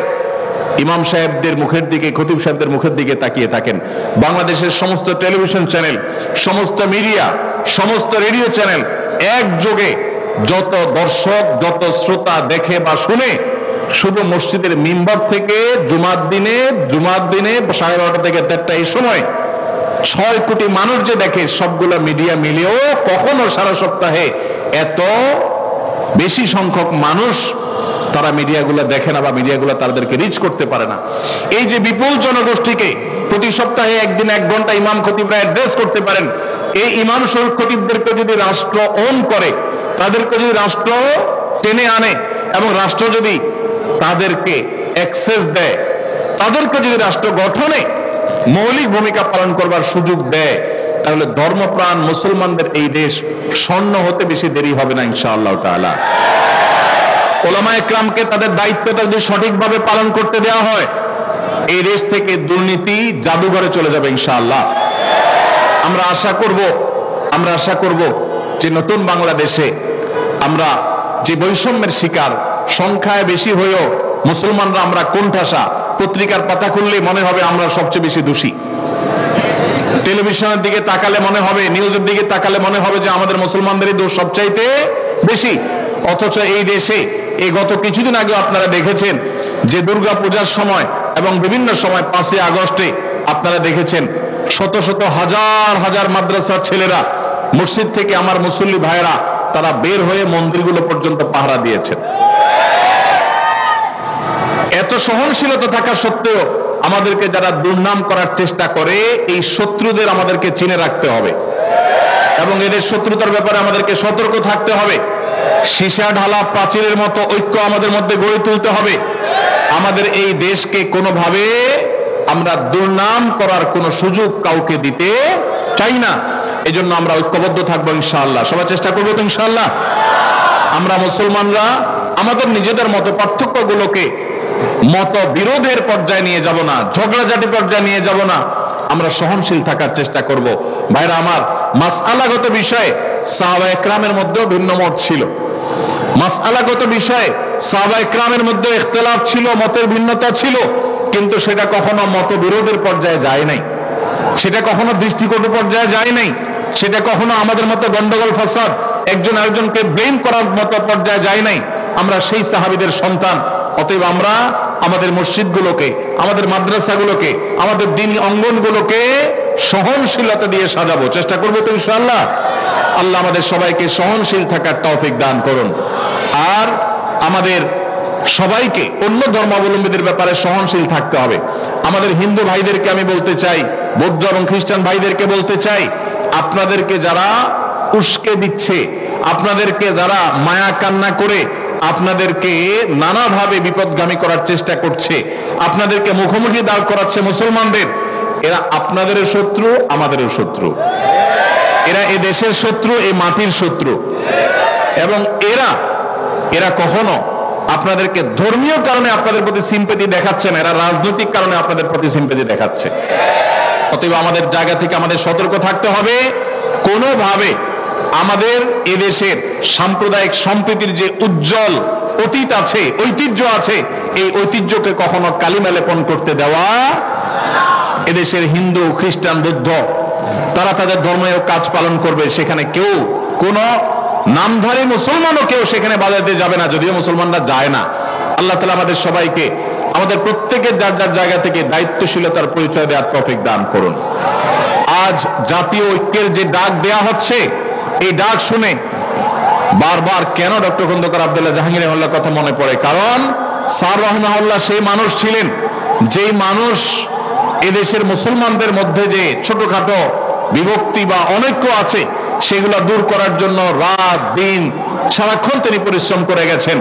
ইমাম সাহেবদের মুখের দিকে, খতিব সাহেবদের মুখের দিকে তাকিয়ে থাকেন। বাংলাদেশের সমস্ত টেলিভিশন চ্যানেল, সমস্ত মিডিয়া, সমস্ত রেডিও চ্যানেল একযোগে যত দর্শক, যত শ্রোতা দেখে বা শুনে, শুধু মসজিদের মিম্বর থেকে জুমার দিনে 12:30 থেকে 1:30 এই সময় 6 কোটি মানুষ যে দেখে, সবগুলো মিডিয়া মিলেও কখনো সারা সপ্তাহে এত বেশি সংখ্যক মানুষ তারা মিডিয়াগুলো দেখে না বা মিডিয়াগুলো তাদেরকে রিচ করতে পারে না। এই যে বিপুল জনগোষ্ঠীকে প্রতি সপ্তাহে একদিন 1 ঘন্টা ইমাম খতিবরা অ্যাড্রেস করতে পারেন, এই ইমাম খতিবদেরকে যদি রাষ্ট্র ওন করে, তাদেরকে যদি রাষ্ট্র টেনে আনে এবং রাষ্ট্র যদি তাদেরকে অ্যাক্সেস দেয়, তাদেরকে যদি রাষ্ট্র গঠনে মৌলিক ভূমিকা পালন করবার সুযোগ দেয়, তাহলে ধর্মপ্রাণ মুসলমানদের এই দেশ স্বর্ণ হতে বেশি দেরি হবে না ইনশাআল্লাহ তাআলা। ওলামায়ে কেরামকে তাদের দায়িত্বটা যদি সঠিকভাবে পালন করতে দেওয়া হয়, এই দেশ থেকে দুর্নীতি জাদুঘরে চলে যাবে ইনশাআল্লাহ। আমরা আশা করব যে নতুন বাংলাদেশে আমরা যে বৈষম্যের শিকার, সংখ্যায় বেশি হয়েও মুসলমানরা আমরা কোণঠাসা, পত্রিকার পাতা খুললে মনে হবে আমরা সবচেয়ে বেশি দোষী, টেলিভিশনের দিকে তাকালে মনে হবে, নিউজের দিকে তাকালে মনে হবে যে আমাদের মুসলমানদেরই দোষ সবচাইতে বেশি। অথচ এই দেশে এই গত কিছুদিন আগে আপনারা দেখেছেন যে দুর্গা পূজার সময় এবং বিভিন্ন সময় 5ই আগস্টে আপনারা দেখেছেন শত শত হাজার হাজার মাদ্রাসার ছেলেরা মসজিদ থেকে, আমার মুসল্লি ভাইয়েরা, তারা বের হয়ে মন্দিরগুলো পর্যন্ত পাহারা দিয়েছেন। এত সহনশীলতা থাকা সত্ত্বেও আমাদেরকে যারা দুর্নাম করার চেষ্টা করে, এই শত্রুদের আমাদেরকে চিনে রাখতে হবে এবং এদের শত্রুতার ব্যাপারে আমাদেরকে সতর্ক থাকতে হবে। সীসা ঢালা প্রাচীরের মতো ঐক্য আমাদের মধ্যে গড়ে তুলতে হবে। আমাদের এই দেশকে কোনোভাবে আমরা দুর্নাম করার কোনো সুযোগ কাউকে দিতে চাই না। এজন্য আমরা ঐক্যবদ্ধ থাকবো ইনশাআল্লাহ। সবাই চেষ্টা করবো তো ইনশাআল্লাহ। আমরা মুসলমানরা আমাদের নিজেদের মত পার্থক্যগুলোকে মত বিরোধের পর্যায়ে নিয়ে যাব না, ঝগড়াঝাটি পর্যায়ে নিয়ে যাব না, আমরা সহনশীল থাকার চেষ্টা করব। ভাইরা আমার, মাসআলাগত বিষয়ে সাহাবায়ে কেরামের মধ্যেও ভিন্ন মত ছিল, মাসআলাগত বিষয়ে সাহাবায়ে কেরামের মধ্যে ইখতিলাফ ছিল, মতের ভিন্নতা ছিল, কিন্তু সেটা কখনো মতবিরোধের পর্যায়ে যায় নাই, সেটা কখনো দৃষ্টিকটু পর্যায়ে যায় নাই, সেটা কখনো আমাদের মতো গন্ডগোল ফাসাদ, একজন আরেকজনকে ব্লেম করার মতো পর্যায়ে যায় নাই। আমরা সেই সাহাবীদের সন্তান। অতএব আমরা আমাদের মসজিদগুলোকে, আমাদের মাদ্রাসাগুলোকে, আমাদের দ্বীনি অঙ্গনগুলোকে সহনশীলতা দিয়ে সাজাবো, চেষ্টা করবো তো ইনশাআল্লাহ। আল্লাহ আমাদের সবাইকে সহনশীল থাকার তৌফিক দান করুন। আর আমাদের সবাইকে অন্য ধর্মাবলম্বীদের ব্যাপারে সহনশীল থাকতে হবে। আমাদের হিন্দু ভাইদেরকে আমি বলতে চাই, বৌদ্ধ এবং খ্রিস্টান ভাইদেরকে বলতে চাই, আপনাদেরকে যারা উস্কে দিচ্ছে, আপনাদেরকে যারা মায়া কান্না করে আপনাদেরকে নানাভাবে বিপদগামী করার চেষ্টা করছে, আপনাদেরকে মুখোমুখি দাঁড় করাচ্ছে মুসলমানদের, এরা আপনাদেরও শত্রু, আমাদেরও শত্রু, এরা এ দেশের শত্রু, এই মাটির শত্রু। এবং এরা কখনো আপনাদেরকে ধর্মীয় কারণে আপনাদের প্রতি সিম্পেথি দেখাচ্ছে না, এরা রাজনৈতিক কারণে আপনাদের প্রতি সিম্পেথি দেখাচ্ছে। অতএব আমাদের জায়গা থেকে আমাদের সতর্ক থাকতে হবে, কোনোভাবে আমাদের এদেশের সাম্প্রদায়িক সম্প্রীতির যে উজ্জ্বল অতীত আছে, ঐতিহ্য আছে, এই ঐতিহ্যকে কখনো কালিমা লেপন করতে দেওয়া। এদেশের হিন্দু, খ্রিস্টান, বৌদ্ধ তারা তাদের ধর্মীয় কাজ পালন করবে, সেখানে কেউ, কোন নামধারী মুসলমানও কেউ সেখানে বাধা দিতে যাবে না, যদিও মুসলমানরা যায় না। আল্লাহ তাআলা আমাদের সবাইকে, আমাদের প্রত্যেকের যার যার জায়গা থেকে দায়িত্বশীলতার পরিচয় দেওয়ার তৌফিক দান করুন। আজ জাতীয় ঐক্যের যে ডাক দেয়া হচ্ছে, এই ডাক শুনে বারবার কেন ডক্টর খন্দকার আব্দুল্লাহ জাহাঙ্গীর রাহিমাহুল্লাহর কথা মনে পড়ে, কারণ স্যার রাহিমাহুল্লাহ সেই মানুষ ছিলেন যেই মানুষ এদেশের মুসলমানদের মধ্যে যে ছোটখাটো বিভক্তি বা অনৈক্য আছে সেগুলো দূর করার জন্য রাত দিন সারাক্ষণ তিনি পরিশ্রম করে গেছেন।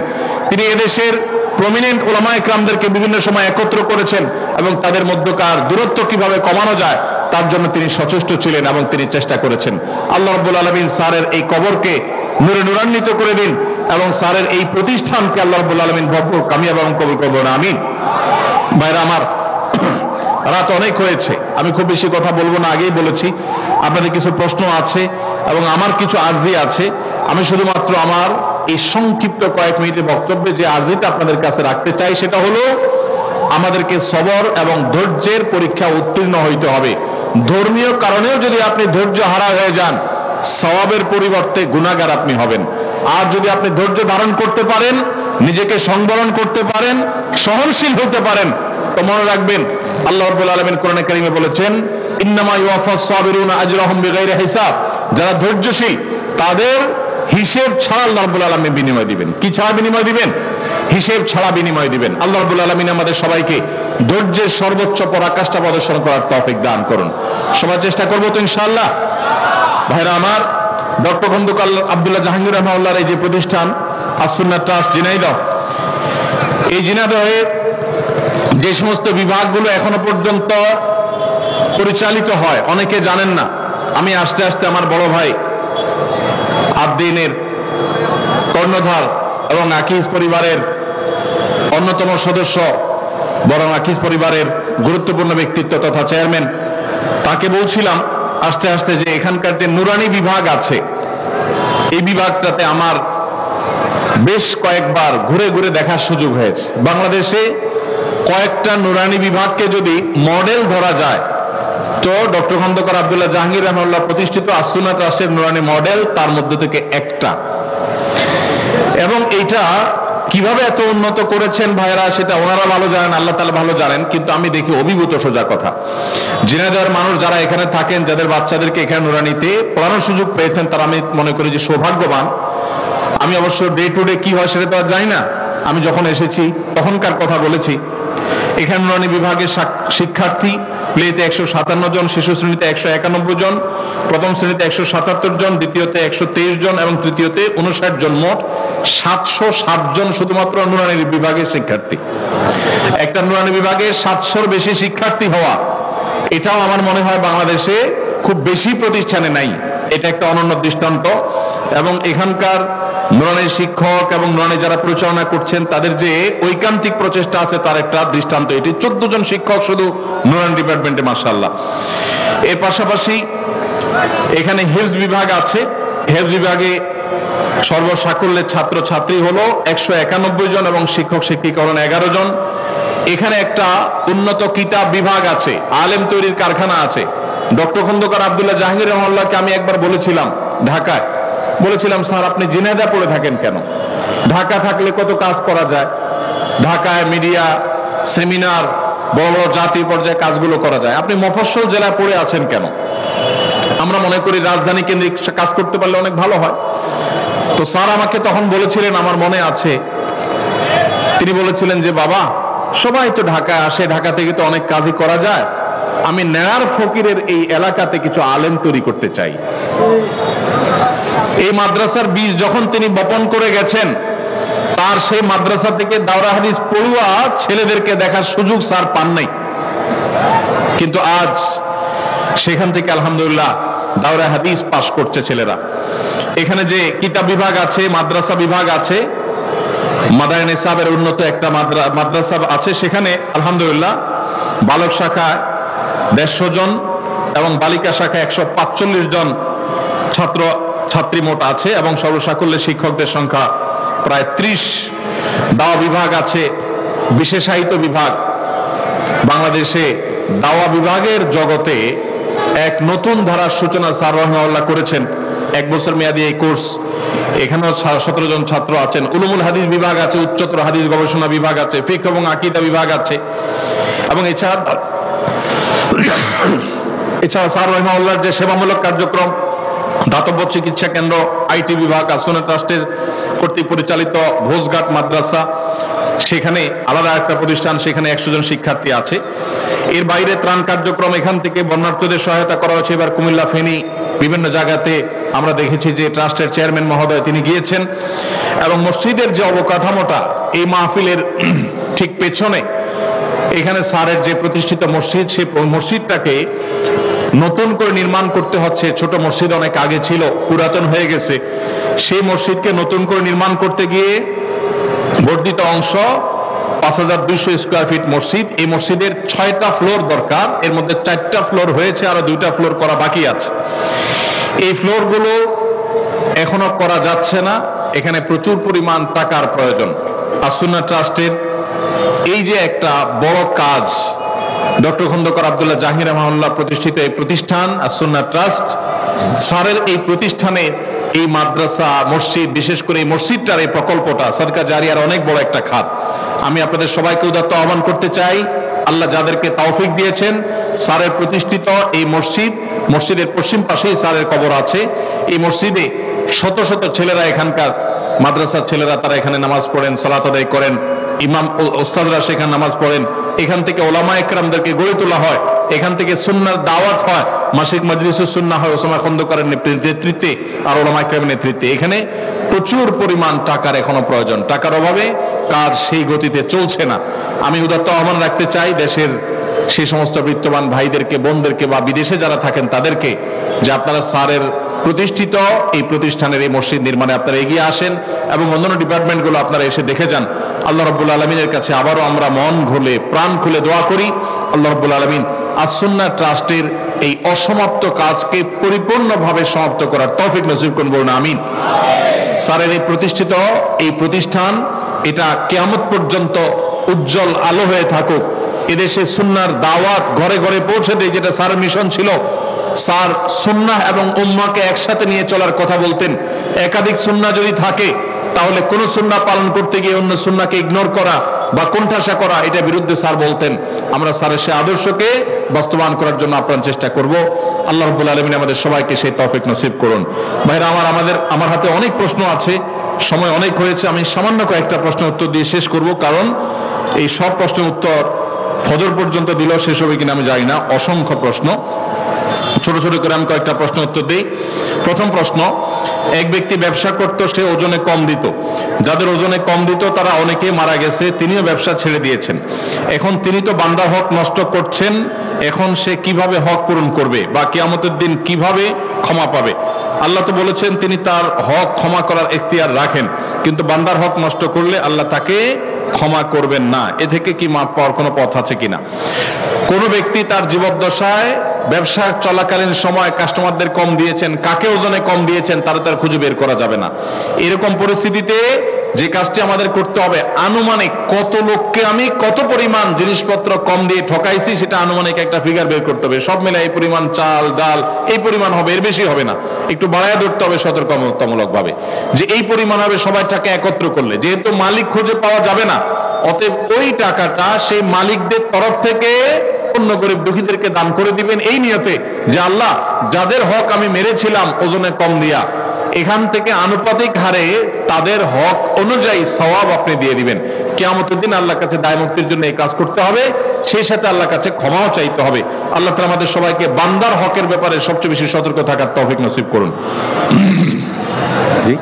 তিনি এদেশের প্রমিনেন্ট উলামায়ে কেরামদেরকে বিভিন্ন সময় একত্র করেছেন এবং তাদের মধ্যকার দূরত্ব কিভাবে কমানো যায় তার জন্য তিনি সচেষ্ট ছিলেন এবং তিনি চেষ্টা করেছেন। আল্লাহ রাব্বুল আলামিন স্যারের এই কবরকে নূরে নূরান্বিত করে দিন এবং স্যারের এই প্রতিষ্ঠানকে আল্লাহ রাব্বুল আলামিন ভরপুর কামিয়াব এবং কবুল করুন, আমিন। ভাইরা আমার, রাত অনেক হয়েছে, আমি খুব বেশি কথা বলবো না, আগেই বলেছি আপনাদের কিছু প্রশ্ন আছে এবং আমার কিছু আরজি আছে। আমি শুধুমাত্র আমার এই সংক্ষিপ্ত কয়েক মিনিটের বক্তব্যে যে আরজিটা আপনাদের কাছে রাখতে চাই সেটা হলো আমাদেরকে সবর এবং ধৈর্যের পরীক্ষা উত্তীর্ণ হইতে হবে। ধর্মীয় কারণেও যদি আপনি ধৈর্য হারা হয়ে যান, সওয়াবের পরিবর্তে গুনাহগার আপনি হবেন। আর যদি আপনি ধৈর্য ধারণ করতে পারেন, নিজেকে সংবরণ করতে পারেন, সহনশীল হতে পারেন, তো মনে রাখবেন আল্লাহ রাব্বুল আলামিন কোরআনে কারিমে বলেছেন, ইন্নামা ইউওয়াফাস সাবিরুনা আজরাহুম বিগাইরি হিসাব। যারা ধৈর্যশীল তাদের হিসেব ছাড়া আল্লাহ রাব্বুল আলামিন বিনিময় দিবেন। কি ছাড়া বিনিময় দিবেন? হিসেব ছাড়া বিনিময় দিবেন। আল্লাহ রাব্বুল আলামিন আমাদের সবাইকে ধৈর্যের সর্বোচ্চ পরাকাষ্ঠা প্রদর্শন করার তৌফিক দান করুন। সবাই চেষ্টা করবো তো ইনশাআল্লাহ। ভাইরা আমার, ডক্টর খন্দকার আব্দুল্লাহ জাহাঙ্গীর রাহমাহুল্লাহর এই যে প্রতিষ্ঠান আস-সুন্নাহ ট্রাস্ট ঝিনাইদহ, এই ঝিনাইদহে যে সমস্ত বিভাগগুলো এখনো পর্যন্ত পরিচালিত হয় অনেকে জানেন না। আমি আস্তে আস্তে আমার বড় ভাই আদ্দিনের কর্ণধার এবং আকিজ পরিবারের অন্যতম সদস্য, বরং আকিজ পরিবারের গুরুত্বপূর্ণ ব্যক্তিত্ব তথা চেয়ারম্যান, তাকে বলছিলাম আস্তে আস্তে যে এখানকার যে নুরানি বিভাগ আছে এই বিভাগটাতে আমার বেশ কয়েকবার ঘুরে ঘুরে দেখার সুযোগ হয়েছে। বাংলাদেশে কয়েকটা নুরানি বিভাগকে যদি মডেল ধরা যায় তো ডক্টর খন্দকার আব্দুল্লাহ জাহাঙ্গীর রাহমাহুল্লাহ প্রতিষ্ঠিত আস-সুন্নাহ ট্রাস্টের নুরানি মডেল তার মধ্যে থেকে একটা। এবং এইটা কিভাবে এত উন্নত করেছেন ভাইরা সেটা ওনারা ভালো জানেন, আল্লাহ তাআলা ভালো জানেন, কিন্তু আমি দেখি অভিভূত সোজা কথা। ঝিনাইদহের মানুষ যারা এখানে থাকেন, যাদের বাচ্চাদেরকে এখানে নুরানিতে পড়ানোর সুযোগ পেয়েছেন, তারা আমি মনে করি যে সৌভাগ্যবান। আমি অবশ্য ডে টু ডে কি হয় সেটা তো আর জানি না, আমি যখন এসেছি তখনকার কথা বলেছি। এখানে নুরানি বিভাগের শিক্ষার্থী প্লেতে 157 জন, শিশু শ্রেণীতে 191 জন, প্রথম শ্রেণীতে 177 জন, দ্বিতীয়তে 123 জন এবং তৃতীয়তে 59 জন, মোট 707 জন শুধুমাত্র নুরানি বিভাগের শিক্ষার্থী। একটা নুরানি বিভাগে 700-র বেশি শিক্ষার্থী হওয়া, এটাও আমার মনে হয় বাংলাদেশে খুব বেশি প্রতিষ্ঠানে নাই। এটা একটা অনন্য দৃষ্টান্ত এবং এখানকার নুরানি শিক্ষক এবং নুরানি যারা পরিচালনা করছেন তাদের যে ঐকান্তিক প্রচেষ্টা আছে তার একটা দৃষ্টান্ত এটি। 14 জন শিক্ষক শুধু নুরানি ডিপার্টমেন্টে, মাশাআল্লাহ। এর পাশাপাশি এখানে হিফজ বিভাগ আছে। হিফজ বিভাগে সর্বসাকুল্যে ছাত্র ছাত্রী হলো 191 জন এবং শিক্ষক শিক্ষিকা হলেন 11 জন। এখানে একটা উন্নত কিতাব বিভাগ আছে, আলেম তৈরির কারখানা আছে। ডক্টর খন্দকার আব্দুল্লাহ জাহাঙ্গীর রাহমাহুল্লাহকে আমি একবার বলেছিলাম ঢাকায়, বলেছিলাম স্যার আপনি ঝিনাইদহ পড়ে থাকেন কেন? ঢাকা থাকলে কত কাজ করা যায়, ঢাকায় মিডিয়া সেমিনার বড় বড় জাতীয় পর্যায়ে কাজগুলো করা যায়, আপনি মফস্বল জেলায় পড়ে আছেন কেন? আমরা মনে করি রাজধানী কেন্দ্রিক কাজ করতে পারলে অনেক ভালো হয়। তো স্যার আমাকে তখন বলেছিলেন, আমার মনে আছে, তিনি বলেছিলেন যে বাবা সবাই তো ঢাকায় আসে, ঢাকা থেকে তো অনেক কাজই করা যায়, আমি নেয়ার ফকিরের এই এলাকাতে কিছু আলেম তৈরি করতে চাই। এই মাদ্রাসার বীজ যখন তিনি বপন করে গেছেন, তার সেই মাদ্রাসা থেকে দাওরা হাদিস পড়ুয়া ছেলেদেরকে দেখার সুযোগ স্যার পান নাই, কিন্তু আজ সেখান থেকে আলহামদুলিল্লাহ দাওরা হাদিস পাশ করছে ছেলেরা। এখানে যে কিতাব বিভাগ আছে, মাদ্রাসা বিভাগ আছে, মাদায়ে নিসাবের উন্নত একটা মাদ্রাসা আছে, সেখানে আলহামদুলিল্লাহ বালক শাখা 150 জন এবং বালিকা শাখা 145 জন ছাত্র ছাত্রী মোট আছে এবং সর্বসাকুল্যে শিক্ষকদের সংখ্যা প্রায় 30। দাওয়া বিভাগ আছে, বিশেষায়িত বিভাগ। বাংলাদেশে দাওয়া বিভাগের জগতে এক নতুন ধারার সূচনা স্যার রাহমাহুল্লাহ করেছেন। 1 বছর মেয়াদী এই কোর্স, এখানেও 17 জন ছাত্র আছেন। উলুমুল হাদিস বিভাগ আছে, উচ্চতর হাদিস গবেষণা বিভাগ আছে, ফিকহ এবং আকীদা বিভাগ আছে এবং এছাড়া স্যার রাহমাহুল্লাহর যে সেবামূলক কার্যক্রম, দাতব্য চিকিৎসা কেন্দ্র, আইটি বিভাগ, আস-সুন্নাহ ট্রাস্টের কর্তৃক পরিচালিত ভোজঘাট মাদ্রাসা, সেখানে আলাদা একটা প্রতিষ্ঠান, সেখানে 100 জন শিক্ষার্থী আছে। এর বাইরে ত্রাণ কার্যক্রম, এখান থেকে বন্যার্তদের সহায়তা করা হচ্ছে। এবার কুমিল্লা, ফেনী বিভিন্ন জায়গাতে আমরা দেখেছি যে ট্রাস্টের চেয়ারম্যান মহোদয় তিনি গিয়েছেন এবং মসজিদের যে অবকাঠামোটা, এই মাহফিলের ঠিক পেছনে এখানে স্যারের যে প্রতিষ্ঠিত মসজিদ, সেই মসজিদটাকে নতুন করে নির্মাণ করতে হচ্ছে। ছোট মসজিদ অনেক আগে ছিল, পুরাতন হয়ে গেছে। সেই মসজিদকে নতুন করে নির্মাণ করতে গিয়ে বর্ধিত অংশ 5200 স্কয়ার ফিট মসজিদ। এই মসজিদের 6টা ফ্লোর দরকার, এর মধ্যে 4টা ফ্লোর হয়েছে, আরো 2টা ফ্লোর করা বাকি আছে। এই ফ্লোরগুলো এখনো করা যাচ্ছে না, এখানে প্রচুর পরিমাণ টাকার প্রয়োজন। আসুন্নাহ ট্রাস্টের এই যে একটা বড় কাজ, ডক্টর খন্দকার আব্দুল্লাহ জাহির রহমাহুল্লাহ প্রতিষ্ঠিত এই প্রতিষ্ঠান আসুন্নাহ ট্রাস্ট, স্যারের এই প্রতিষ্ঠানে এই মাদ্রাসা মসজিদ, বিশেষ করে এই মসজিদটার এই প্রকল্পটা সদকা জারিয়ার অনেক বড় একটা খাত। আমি আপনাদের সবাইকে উদাত্ত আহ্বান করতে চাই, আল্লাহ যাদেরকে তৌফিক দিয়েছেন, স্যারের প্রতিষ্ঠিত এই মসজিদের পশ্চিম পাশেই স্যারের কবর আছে। এই মসজিদে শত শত ছেলেরা, এখানকার মাদ্রাসার ছেলেরা, তারা এখানে নামাজ পড়েন, সালাত আদায় করেন, ইমাম ওস্তাদরা সেখানে নামাজ পড়েন। এখান থেকে ওলামা একরামদেরকে গড়ে তোলা হয়, এখান থেকে সুন্নাহর দাওয়াত হয়, মাসিক মাজলিসুস সুন্নাহ হয় ওসামা খন্দকারের নেতৃত্বে আর ওলামা একরামের নেতৃত্বে। এখানে প্রচুর পরিমাণ টাকার এখনো প্রয়োজন, টাকার অভাবে কাজ সেই গতিতে চলছে না। আমি উদাত্ত আহ্বান রাখতে চাই দেশের সেই সমস্ত বিত্তবান ভাইদেরকে, বোনদেরকে বা বিদেশে যারা থাকেন তাদেরকে, যে আপনারা স্যারের প্রতিষ্ঠিত এই প্রতিষ্ঠানের এই মসজিদ নির্মাণে আপনারা এগিয়ে আসেন এবং অন্যান্য ডিপার্টমেন্টগুলো আপনারা এসে দেখে যান। আল্লাহ রাব্বুল আলামিনের কাছে আবারও আমরা মন খুলে, প্রাণ খুলে দোয়া করি, আল্লাহ রাব্বুল আলামিন আসুন্নাহ ট্রাস্টের এই অসমাপ্ত কাজকে পরিপূর্ণভাবে সমাপ্ত করার তৌফিক নসিব করুন, বলুন আমিন। স্যারের এই প্রতিষ্ঠিত এই প্রতিষ্ঠান, এটা কিয়ামত পর্যন্ত উজ্জ্বল আলো হয়ে থাকুক। এদেশে সুন্নাহর দাওয়াত ঘরে ঘরে পৌঁছে দেয়, যেটা স্যারের মিশন ছিল। স্যার সুন্নাহ এবং উম্মাহকে একসাথে নিয়ে চলার কথা বলতেন। একাধিক সুন্নাহ যদি থাকে তাহলে কোন সুন্নাহ পালন করতে গিয়ে অন্য সুন্নাহকে ইগনোর করা বা কোণঠাসা করা, এটা বিরুদ্ধে স্যার বলতেন। আমরা স্যারের সেই আদর্শকে বাস্তবায়ন করার জন্য আপ্রাণ চেষ্টা করব। আল্লাহ রাব্বুল আলামিন আমাদের সবাইকে সেই তৌফিক নসিব করুন। ভাইরা আমার হাতে অনেক প্রশ্ন আছে, সময় অনেক হয়েছে, আমি সামান্য কয়েকটা প্রশ্নের উত্তর দিয়ে শেষ করব, কারণ এই সব প্রশ্নের উত্তর ফজর পর্যন্ত দিলেও শেষ হবে কিনা আমি জানি না, অসংখ্য প্রশ্ন। ছোট ছোট করে আমি কয়েকটা প্রশ্ন উত্তর দিই। প্রথম প্রশ্ন, এক ব্যক্তি ব্যবসা করত, সে ওজনে কম দিত, যাদের ওজনে কম দিত তারা অনেকে মারা গেছে, তিনিও ব্যবসা ছেড়ে দিয়েছেন। এখন তিনি তো বান্দার হক নষ্ট করছেন, এখন সে কিভাবে হক পূরণ করবে বা কিয়ামতের দিন কিভাবে ক্ষমা পাবে? আল্লাহ তো বলেছেন তিনি তার হক ক্ষমা করার এখতিয়ার রাখেন, কিন্তু বান্দার হক নষ্ট করলে আল্লাহ তাকে ক্ষমা করবেন না। এ থেকে কি মাপ পাওয়ার কোনো পথ আছে কিনা? কোন ব্যক্তি তার জীবদ্দশায় ব্যবসা চলাকালীন সময় কাস্টমারদের কম দিয়েছেন, কাকে ওজনে কম দিয়েছেন তার খুঁজে বের করা যাবে না। এরকম পরিস্থিতিতে যে কাজটি আমাদের করতে হবে, আনুমানিক কত লোককে আমি কত পরিমাণ জিনিসপত্র কম দিয়ে ঠকাইছি সেটা আনুমানিক একটা ফিগার বের করতে হবে। সব মিলে এই পরিমাণ চাল ডাল এই পরিমাণ হবে, এর বেশি হবে না। একটু বাড়ায় ধরতে হবে সতর্কতামূলক ভাবে, যে এই পরিমাণ হবে সবাই টাকা একত্র করলে। যেহেতু মালিক খুঁজে পাওয়া যাবে না, অতএব ওই টাকাটা সেই মালিকদের তরফ থেকে অন্য গরিব দুঃখীদেরকে দান করে দিবেন, এই নিয়তে যে আল্লাহ যাদের হক আমি মেরেছিলাম ওজনে কম দিয়া, এখান থেকে আনুপাতিক হারে তাদের হক অনুযায়ী সওয়াব আপনি দিয়ে দিবেন। কিয়ামতের দিন আল্লাহর কাছে দায় মুক্তির জন্য এই কাজ করতে হবে, সেই সাথে আল্লাহর কাছে ক্ষমাও চাইতে হবে। আল্লাহ তাআলা আমাদের সবাইকে বান্দার হকের ব্যাপারে সবচেয়ে বেশি সতর্ক থাকার তৌফিক নসিব করুন। জি,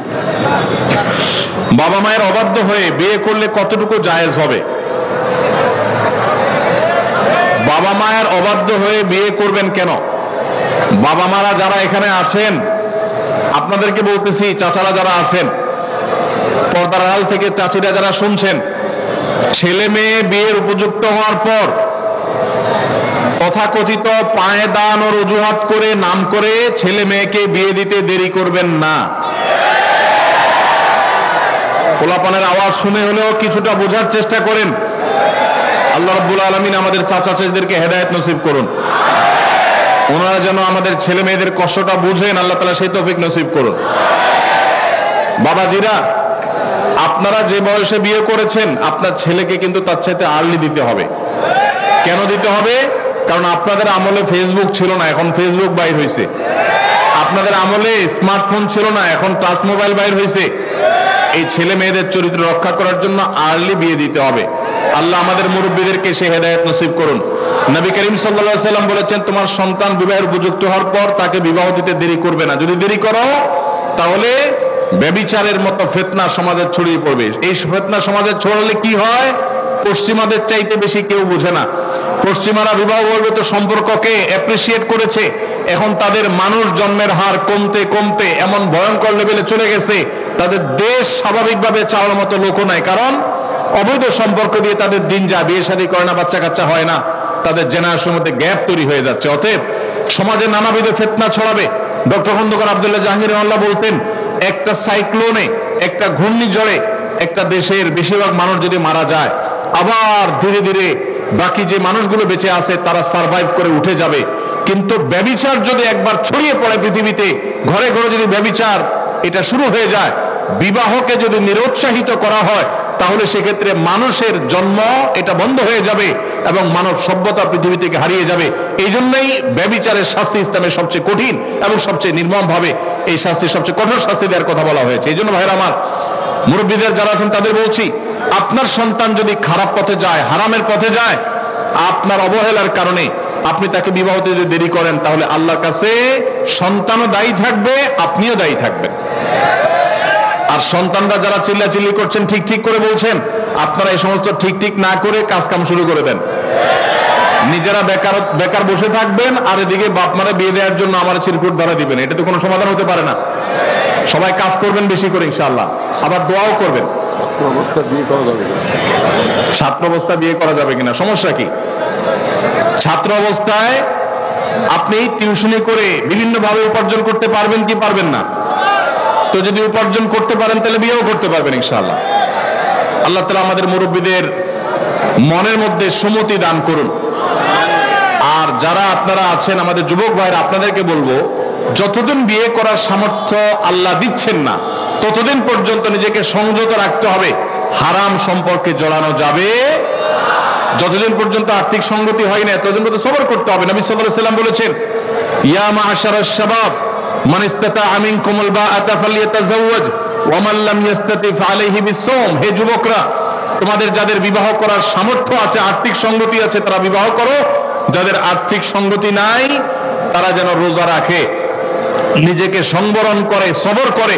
বাবা মায়ের অবাধ্য হয়ে বিয়ে করলে কতটুকু জায়েজ হবে? বাবা মায়ের অবাধ্য হয়ে বিয়ে করবেন কেন? বাবা মারা যারা এখানে আছেন, আপনাদেরকে বলতেছি, চাচারা যারা আছেন, পর্দার আড়াল থেকে চাচিরা যারা শুনছেন, ছেলে মেয়ে বিয়ের উপযুক্ত হওয়ার পর তথাকথিত পায়ে দান ও অজুহাত করে নাম করে ছেলে মেয়েকে বিয়ে দিতে দেরি করবেন না। পোলাপানের আওয়াজ শুনে হলেও কিছুটা বোঝার চেষ্টা করেন। আল্লাহ রাব্বুল আলামিন আমাদের চাচা চাচিদেরকে হেদায়েত নসিব করুন, ওনারা যেন আমাদের ছেলে মেয়েদের কষ্টটা বুঝেন, আল্লাহ তাআলা সেই তৌফিক নসিব করুন। বাবাজিরা, আপনারা যে বয়সে বিয়ে করেছেন আপনার ছেলেকে কিন্তু তার চাইতে আর্লি দিতে হবে। কেন দিতে হবে? কারণ আপনাদের আমলে ফেসবুক ছিল না, এখন ফেসবুক বাইর হয়েছে। আপনাদের আমলে স্মার্টফোন ছিল না, এখন টাচ মোবাইল বাইর হয়েছে। এই ছেলে মেয়েদের চরিত্র রক্ষা করার জন্য আর্লি বিয়ে দিতে হবে। আল্লাহ আমাদের মুরব্বীদেরকে সে হেদায়েত নসিব করুন। নবী করিম সাল্লাল্লাহু আলাইহি সাল্লাম বলেছেন, তোমার সন্তান বিবাহের উপযুক্ত হওয়ার পর তাকে বিবাহ দিতে দেরি করবে না। যদি দেরি করো তাহলে ব্যভিচারের মতো ফিতনা সমাজে ছড়িয়ে পড়বে। এই ফিতনা সমাজে ছড়ালে কি হয়? পশ্চিমাদের চাইতে বেশি কেউ বোঝে না। পশ্চিমারা বিবাহ বহির্ভূত সম্পর্ককে অ্যাপ্রিসিয়েট করেছে, এখন তাদের মানুষ জন্মের হার কমতে কমতে এমন ভয়ঙ্কর লেভেলে চলে গেছে, তাদের দেশ স্বাভাবিকভাবে চাওয়ার মতো লোকও নাই। কারণ অবৈধ সম্পর্ক দিয়ে তাদের দিন যায়, বিয়ে শাদী করে না, বাচ্চা কাচ্চা হয় না, তাদের জেনারেশনের মধ্যে গ্যাপ তৈরি হয়ে যাচ্ছে। অতএব সমাজে নানাবিধ ফিতনা ছড়াবে। ডক্টর খন্দকার আব্দুল্লাহ জাহাঙ্গীর রহমাতুল্লাহ বলতেন, একটা সাইক্লোনে, একটা ঘূর্ণিঝড়ে একটা দেশের বেশিরভাগ মানুষ যদি মারা যায়, আবার ধীরে ধীরে বাকি যে মানুষগুলো বেঁচে আছে তারা সারভাইভ করে উঠে যাবে। কিন্তু ব্যভিচার যদি একবার ছড়িয়ে পড়ে পৃথিবীতে, ঘরে ঘরে যদি ব্যভিচার এটা শুরু হয়ে যায়, বিবাহকে যদি নিরুৎসাহিত করা হয়, তাহলে সেক্ষেত্রে মানুষের জন্ম এটা বন্ধ হয়ে যাবে এবং মানব সভ্যতা পৃথিবী থেকে হারিয়ে যাবে। এই জন্যই ব্যভিচারের শাস্তি ইসলামের সবচেয়ে কঠিন এবং সবচেয়ে নির্মম ভাবে এই শাস্তি, সবচেয়ে কঠোর শাস্তি দেওয়ার কথা বলা হয়েছে। এই জন্য ভাইরা আমার, মুরব্বীদের যারা আছেন তাদের বলছি, আপনার সন্তান যদি খারাপ পথে যায়, হারামের পথে যায়, আপনার অবহেলার কারণে আপনি তাকে বিবাহতে যদি দেরি করেন, তাহলে আল্লাহর কাছে সন্তানও দায়ী থাকবে, আপনিও দায়ী থাকবেন। আর সন্তানরা যারা চিল্লাচিল্লি করছেন, ঠিক ঠিক করে বলছেন, আপনারা এই সমস্ত ঠিক ঠিক না করে কাজ কাম শুরু করে দেন। নিজেরা বেকার বসে থাকবেন, আর এদিকে বাপ মারা বিয়ে দেওয়ার জন্য আমার চিরকুট ধরা দিবেন। এটা তো কোনো সমাধান হতে পারে না। সবাই কাজ করবেন বেশি করে ইনশাআল্লাহ, আবার দোয়াও করবেন। ছাত্র অবস্থা বিয়ে করা যাবে কিনা, সমস্যা কি? ছাত্র অবস্থায় আপনি টিউশনি করে বিভিন্ন ভাবে উপার্জন করতে পারবেন কি পারবেন না? তো যদি উপার্জন করতে পারেন তাহলে বিয়েও করতে পারবেন ইনশাআল্লাহ। আল্লাহ তাআলা আমাদের মুরব্বীদের মনের মধ্যে সুমতি দান করুন। আর যারা আপনারা আছেন আমাদের যুবক ভাইরা, আপনাদেরকে বলবো, যতদিন বিয়ে করার সামর্থ্য আল্লাহ দিচ্ছেন না, ততদিন পর্যন্ত নিজেকে সংযত রাখতে হবে, হারাম সম্পর্কে জড়ানো যাবে। যতদিন পর্যন্ত আর্থিক সংগতি হয় না, ততদিন পর্যন্ত সবর করতে হবে। নবী সাল্লাল্লাহু আলাইহি ওয়াসাল্লাম বলেছেন, ইয়া মা'আশারাশ শাবাব মান ইসতাতাআ মিনকুমুল বাআতা ফালইয়াতাযাওয়াজ ওয়া মান লাম ইসতাতি ফাআলাইহি বিস-সাওম। হে যুবকরা, তোমাদের যাদের বিবাহ করার সামর্থ্য আছে, আর্থিক সংগতি আছে, তারা বিবাহ করো। যাদের আর্থিক সংগতি নাই তারা যেন রোজা রাখে, নিজেকে সংবরণ করে, সবর করে।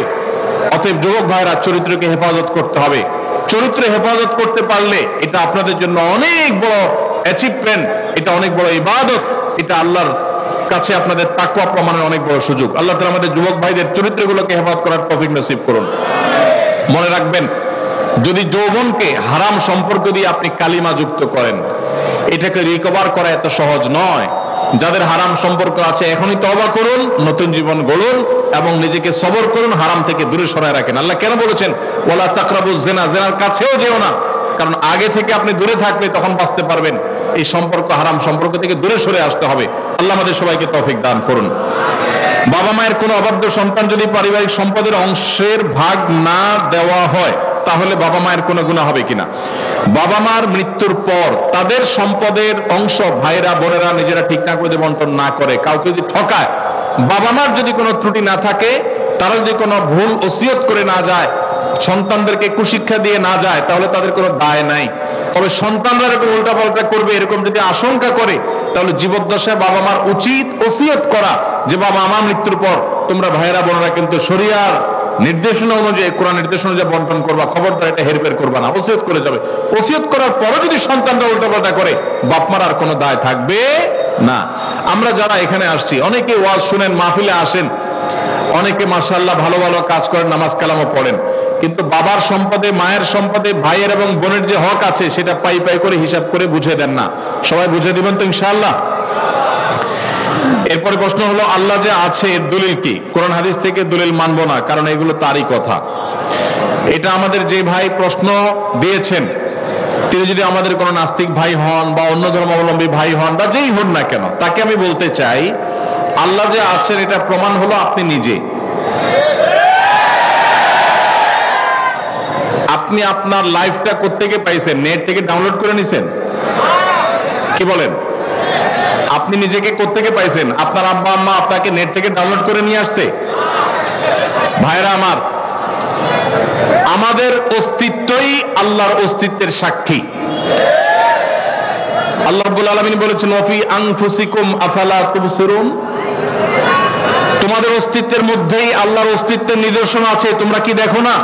অতএব যুবক ভাইরা, চরিত্রকে হেফাজত করতে হবে। চরিত্র হেফাজত করতে পারলে এটা আপনাদের জন্য অনেক বড় অ্যাচিভমেন্ট, এটা অনেক বড় ইবাদত, এটা আল্লাহর কাছে আপনাদের তাকওয়া প্রমাণের অনেক বড় সুযোগ। আল্লাহ তাআলা আমাদের যুবক ভাইদের চরিত্রগুলোকে হেফাজত করার তৌফিক নসিব করুন। মনে রাখবেন, যদি যৌবনকে হারাম সম্পর্ক দিয়ে আপনি কালিমা যুক্ত করেন, এটাকে রিকভার করা এত সহজ নয়। যাদের হারাম সম্পর্ক আছে এখনই তওবা করুন, নতুন জীবন গড়ুন এবং নিজেকে সবর করুন, হারাম থেকে দূরে সরায় রাখেন। আল্লাহ কেন বলেছেন ওয়ালা তাকরাবুজ জিনা, জিনার কাছেও যেও না? কারণ আগে থেকে আপনি দূরে থাকলে তখন বাঁচতে পারবেন। এই সম্পর্ক, হারাম সম্পর্ক থেকে দূরে সরে আসতে হবে। আল্লাহ আমাদের সবাইকে তৌফিক দান করুন। বাবা মায়ের কোনো অবাধ্য সন্তান যদি পারিবারিক সম্পদের অংশের ভাগ না দেওয়া হয়, তাহলে বাবা মায়ের কোনো গুনাহ হবে কিনা? বাবা মার মৃত্যুর পর তাদের সম্পদের অংশ ভাইরা বোনেরা নিজেরা ঠিকঠাক করে বন্টন না করে, কাউকে যদি ঠকায়, বাবা মার যদি কোনো ত্রুটি না থাকে, তারা যদি কোনো ভুল ওসিয়ত করে না যায়, সন্তানদেরকে কুশিক্ষা দিয়ে না যায়, তাহলে তাদের কোনো দায় নাই। তবে সন্তানরা এরকম উল্টাপাল্টা করবে এরকম যদি আশঙ্কা করে, তাহলে জীবদ্দশায় বাবা মার উচিত ওসিয়ত করা যে বাবা আমার মৃত্যুর পর তোমরা ভাইরা বোনেরা কিন্তু শরিয়ার নির্দেশনা অনুযায়ী, কোরআন নির্দেশনা অনুযায়ী বন্টন করবা, খবরদার এটা হেরফের করবা না, ওসিয়ত করে যাবে। ওসিয়ত করার পরও যদি সন্তানরা উল্টাপাল্টা করে, বাপমার আর কোনো দায় থাকবে না। আমরা যারা এখানে আসছি, অনেকে ওয়াজ শুনেন, মাহফিলে আসেন, অনেকে মাশাআল্লাহ ভালো ভালো কাজ করেন, নামাজ কালামও পড়েন, কিন্তু বাবার সম্পদে, মায়ের সম্পদে ভাইয়ের এবং বোনের যে হক আছে সেটা পাই পাই করে হিসাব করে বুঝে দেন না। সবাই বুঝে দিবেন তো ইনশাআল্লাহ? এরপরে প্রশ্ন হলো, আল্লাহ যে আছে এর দলিল কি? কোরআন হাদিস থেকে দলিল মানবো না, কারণ এগুলো তারই কথা। এটা আমাদের যে ভাই প্রশ্ন দিয়েছেন, তিনি যদি আমাদের কোনো নাস্তিক ভাই হন বা অন্য ধর্মাবলম্বী ভাই হন বা যেই হন না কেন, তাকে আমি বলতে চাই, আল্লাহ যে আছেন এটা প্রমাণ হলো আপনি নিজে। আপনি আপনার লাইফটা কোত্থেকে পাইছেন? নেট থেকে ডাউনলোড করে নিছেন? কি বলেন? আপনি নিজেকে কোত্থেকে পাইছেন? আপনার আব্বা আম্মা আপনাকে নেট থেকে ডাউনলোড করে নিয়ে আসছে? ভাইরা আমার, আমাদের অস্তিত্বই আল্লাহর অস্তিত্বের সাক্ষী। আল্লাহ রাব্বুল আলামিন বলেছেন, ওয়াফি আনফুসিকুম আফালা তুবসিরুন, তোমাদের অস্তিত্বের মধ্যেই আল্লাহর অস্তিত্বের নিদর্শন আছে, তোমরা কি দেখো না?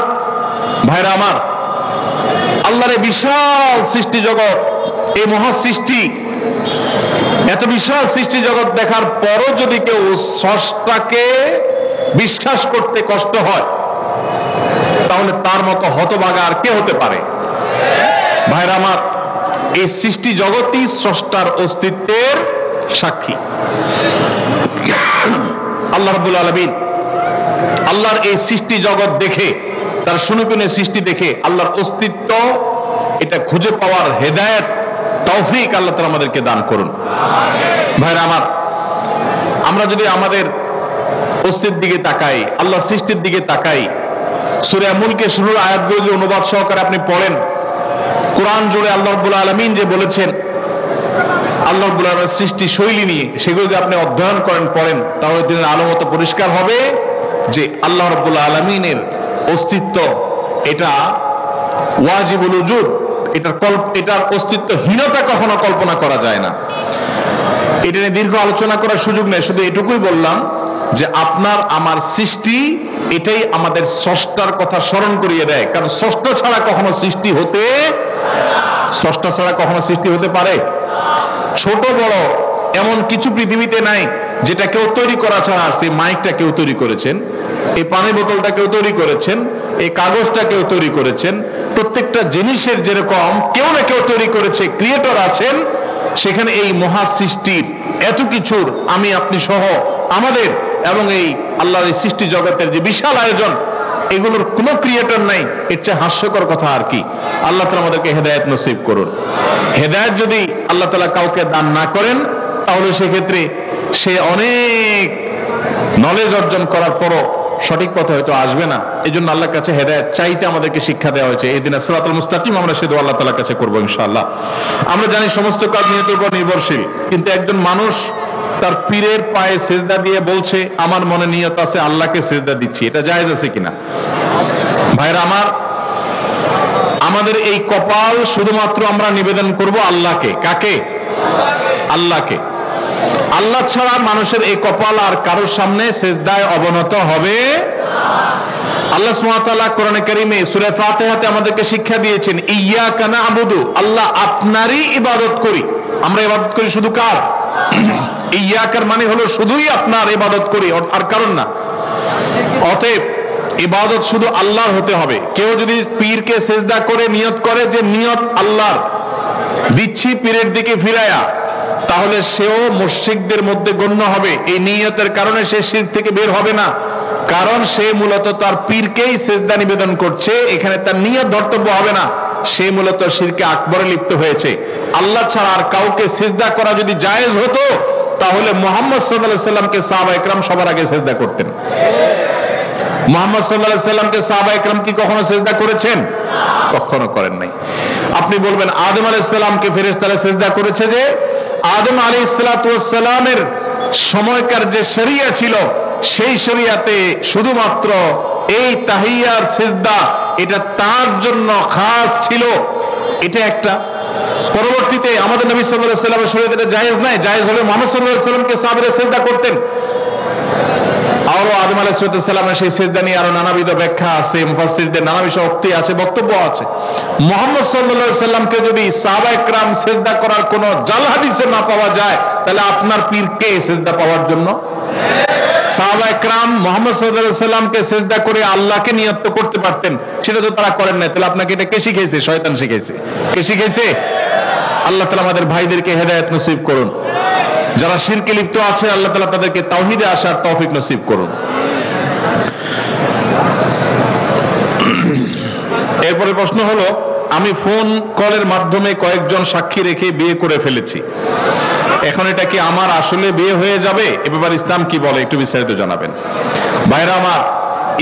ভাইরা আমার, আল্লাহর এই বিশাল সৃষ্টি জগৎ, এই মহা সৃষ্টি, এত বিশাল সৃষ্টি জগৎ দেখার পরও যদি কেউ স্রষ্টাকে বিশ্বাস করতে কষ্ট হয়, তাহলে তার মতো হতভাগা আর কে হতে পারে? ভাইরা আমার, এই সৃষ্টি জগৎই স্রষ্টার অস্তিত্বের সাক্ষী। আল্লাহ রাব্বুল আলামিন আল্লাহর এই সৃষ্টি জগৎ দেখে, তার সুনিপুণের সৃষ্টি দেখে আল্লাহর অস্তিত্ব এটা খুঁজে পাওয়ার হেদায়েত, তৌফিক আল্লাহ তাআলা আমাদেরকে দান করুন। ভাইরা আমার, আমরা যদি আমাদের অস্তিত্বের দিকে তাকাই, আল্লাহ সৃষ্টির দিকে তাকাই, সূরা মুলকের শুরুর আয়াতগুলো যদি অনুবাদ সহকারে আপনি পড়েন, কোরআন জুড়ে আল্লাহ রাব্বুল আলামিন যে বলেছেন আল্লাহ রাব্বুল আলামিনের সৃষ্টি শৈলী নিয়ে, সেগুলো যদি আপনি অধ্যয়ন করেন, পড়েন, তাহলে দিনের আলো মতো পরিষ্কার হবে যে আল্লাহ রাব্বুল আলামিনের অস্তিত্ব এটা ওয়াজিবুল উজুদ, এটার অস্তিত্বহীনতা কখনো কল্পনা করা যায় না। এটা নিয়ে দীর্ঘ আলোচনা করার সুযোগ নেই, শুধু এটুকুই বললাম যে আপনার আমার সৃষ্টি এটাই আমাদের স্রষ্টার কথা স্মরণ করিয়ে দেয়। কারণ স্রষ্টা ছাড়া কখনো সৃষ্টি হতে পারে? ছোট বড় এমন কিছু পৃথিবীতে নাই যেটা কেউ তৈরি করা ছাড়া। সেই মাইকটা কেউ তৈরি করেছেন, এই পানি বোতলটা কেউ তৈরি করেছেন, এই কাগজটা কেউ তৈরি করেছেন। প্রত্যেকটা জিনিসের যেরকম কেউ না কেউ তৈরি করেছে, ক্রিয়েটর আছেন, সেখানে এই মহা সৃষ্টির এত কিছুর আমি আপনি সহ আমাদের এবং এই আল্লাহর এই সৃষ্টি জগতের যে বিশাল আয়োজন, এগুলোর কোনো ক্রিয়েটর নাই। এর চেয়ে হাস্যকর কথা আর কি। আল্লাহ তাআলা আমাদেরকে হেদায়েত নসিব করুন। হেদায়েত যদি আল্লাহ তাআলা কাউকে দান না করেন, তাহলে সেক্ষেত্রে সে অনেক নলেজ অর্জন করার পরও সঠিক পথে হয়তো আসবে না। এই জন্য আল্লাহর কাছে হেদায়েত চাইতে আমাদেরকে শিক্ষা দেওয়া হয়েছে। ইহদিনাস সিরাতাল মুস্তাকিম আমরা সে দোয়া আল্লাহ তাআলার কাছে করবো ইনশাআল্লাহ। আমরা জানি সমস্ত কাজ নিয়তের উপর নির্ভরশীল, কিন্তু একজন মানুষ তার পীরের পায়ে সেজদা দিয়ে বলছে আমার মনে নিয়ত আছে আল্লাহকে সেজদা দিচ্ছি, এটা জায়েজ আছে কিনা? ভাইরা আমার, আমাদের এই কপাল শুধুমাত্র আমরা নিবেদন করব আল্লাহকে। কাকে? আল্লাহকে। আল্লাহ ছাড়া মানুষের এই কপাল আর কারোর সামনে সেজদায় অবনত হবে। আল্লাহ সুবহানাহু ওয়া তাআলা কোরআনে কারীমে সূরা ফাতিহাতে আমাদেরকে শিক্ষা দিয়েছেন, ইয়্যাকা না'বুদু, আল্লাহ আপনারই ইবাদত করি। আমরা ইবাদত করি শুধু কার? ইয়্যাকার মানে হলো শুধুই আপনার ইবাদত করি, আর কারণ না। অতএব ইবাদত শুধু আল্লাহর হতে হবে। কেউ যদি পীরকে সেজদা করে নিয়ত করে যে নিয়ত আল্লাহর দিচ্ছি পীরের দিকে ফিরায়া, তাহলে সেও মুশরিকদের মধ্যে গণ্য হবে। এই নিয়তের কারণে সে শিরক থেকে বের হবে না, কারণ সে মূলত তার পীরকেই সেজদা নিবেদন করছে। এখানে তার নিয়ত ধর্তব্য হবে না, সে মূলত শিরকে আকবরে লিপ্ত হয়েছে। আল্লাহ ছাড়া আর কাউকে সেজদা করা যদি জায়েজ হতো, তাহলে মুহাম্মদ সাল্লাল্লাহু আলাইহি সাল্লামকে সাহাবায়ে কেরাম সবার আগে সেজদা করতেন। মুহাম্মদ সাল্লাল্লাহু আলাইহি সাল্লামকে সাহাবায়ে কেরাম কি কখনো সেজদা করেছেন? কখনো করেন নাই। আপনি বলবেন আদম আলাইহিস সালামকে ফেরেশতারা সেজদা করেছে, যে আদম আলাইহিস সালাতু ওয়াস সালামের সময়কার যে শরিয়া ছিল, সেই শরিয়াতে শুধুমাত্র এই তাহিয়ার সেজদা এটা তার জন্য খাস ছিল। এটা একটা। পরবর্তীতে আমাদের নবী সাল্লাল্লাহু আলাইহি সাল্লামের শরীয়তে এটা জায়েজ নাই। জায়েজ হলে মুহাম্মদ সাল্লাল্লাহু আলাইহি সাল্লামকে সাহাবারা সেজদা করতেন। আরো আদম আলাইহিস সালামের সেই সেজদা নিয়ে আরো নানাবিধ ব্যাখ্যা আছে, মুফাসসিরদের নানা বিষয় উক্তি আছে, বক্তব্য আছে। মুহাম্মদ সাল্লাল্লাহু আলাইহি সাল্লামকে যদি সাহাবায়ে কেরাম সেজদা করার কোন জাল হাদিসে না পাওয়া যায়, তাহলে আপনার পীরকে সেজদা পাওয়ার জন্য সাহাবায়ে কেরাম মুহাম্মদ সাল্লাল্লাহু আলাইহি সাল্লামকে সেজদা করে আল্লাহকে নিয়ত করতে পারতেন, সেটা তো তারা করেন না। তাহলে আপনাকে এটা কে শিখিয়েছে? শয়তান শিখিয়েছে। কে শিখিয়েছে? আল্লাহ তাআলা আমাদের ভাইদেরকে হেদায়েত নসিব করুন। যারা শিরকে লিপ্ত আছে, আল্লাহ তাআলা তাদেরকে তাওহীদে আসার তৌফিক নসিব করুন। এরপরে প্রশ্ন হলো, আমি ফোন কলের মাধ্যমে কয়েকজন সাক্ষী রেখে বিয়ে করে ফেলেছি, এখন এটা কি আমার আসলে বিয়ে হয়ে যাবে? এ ব্যাপারে ইসলাম কি বলে একটু বিস্তারিত জানাবেন। ভাইরা আমার,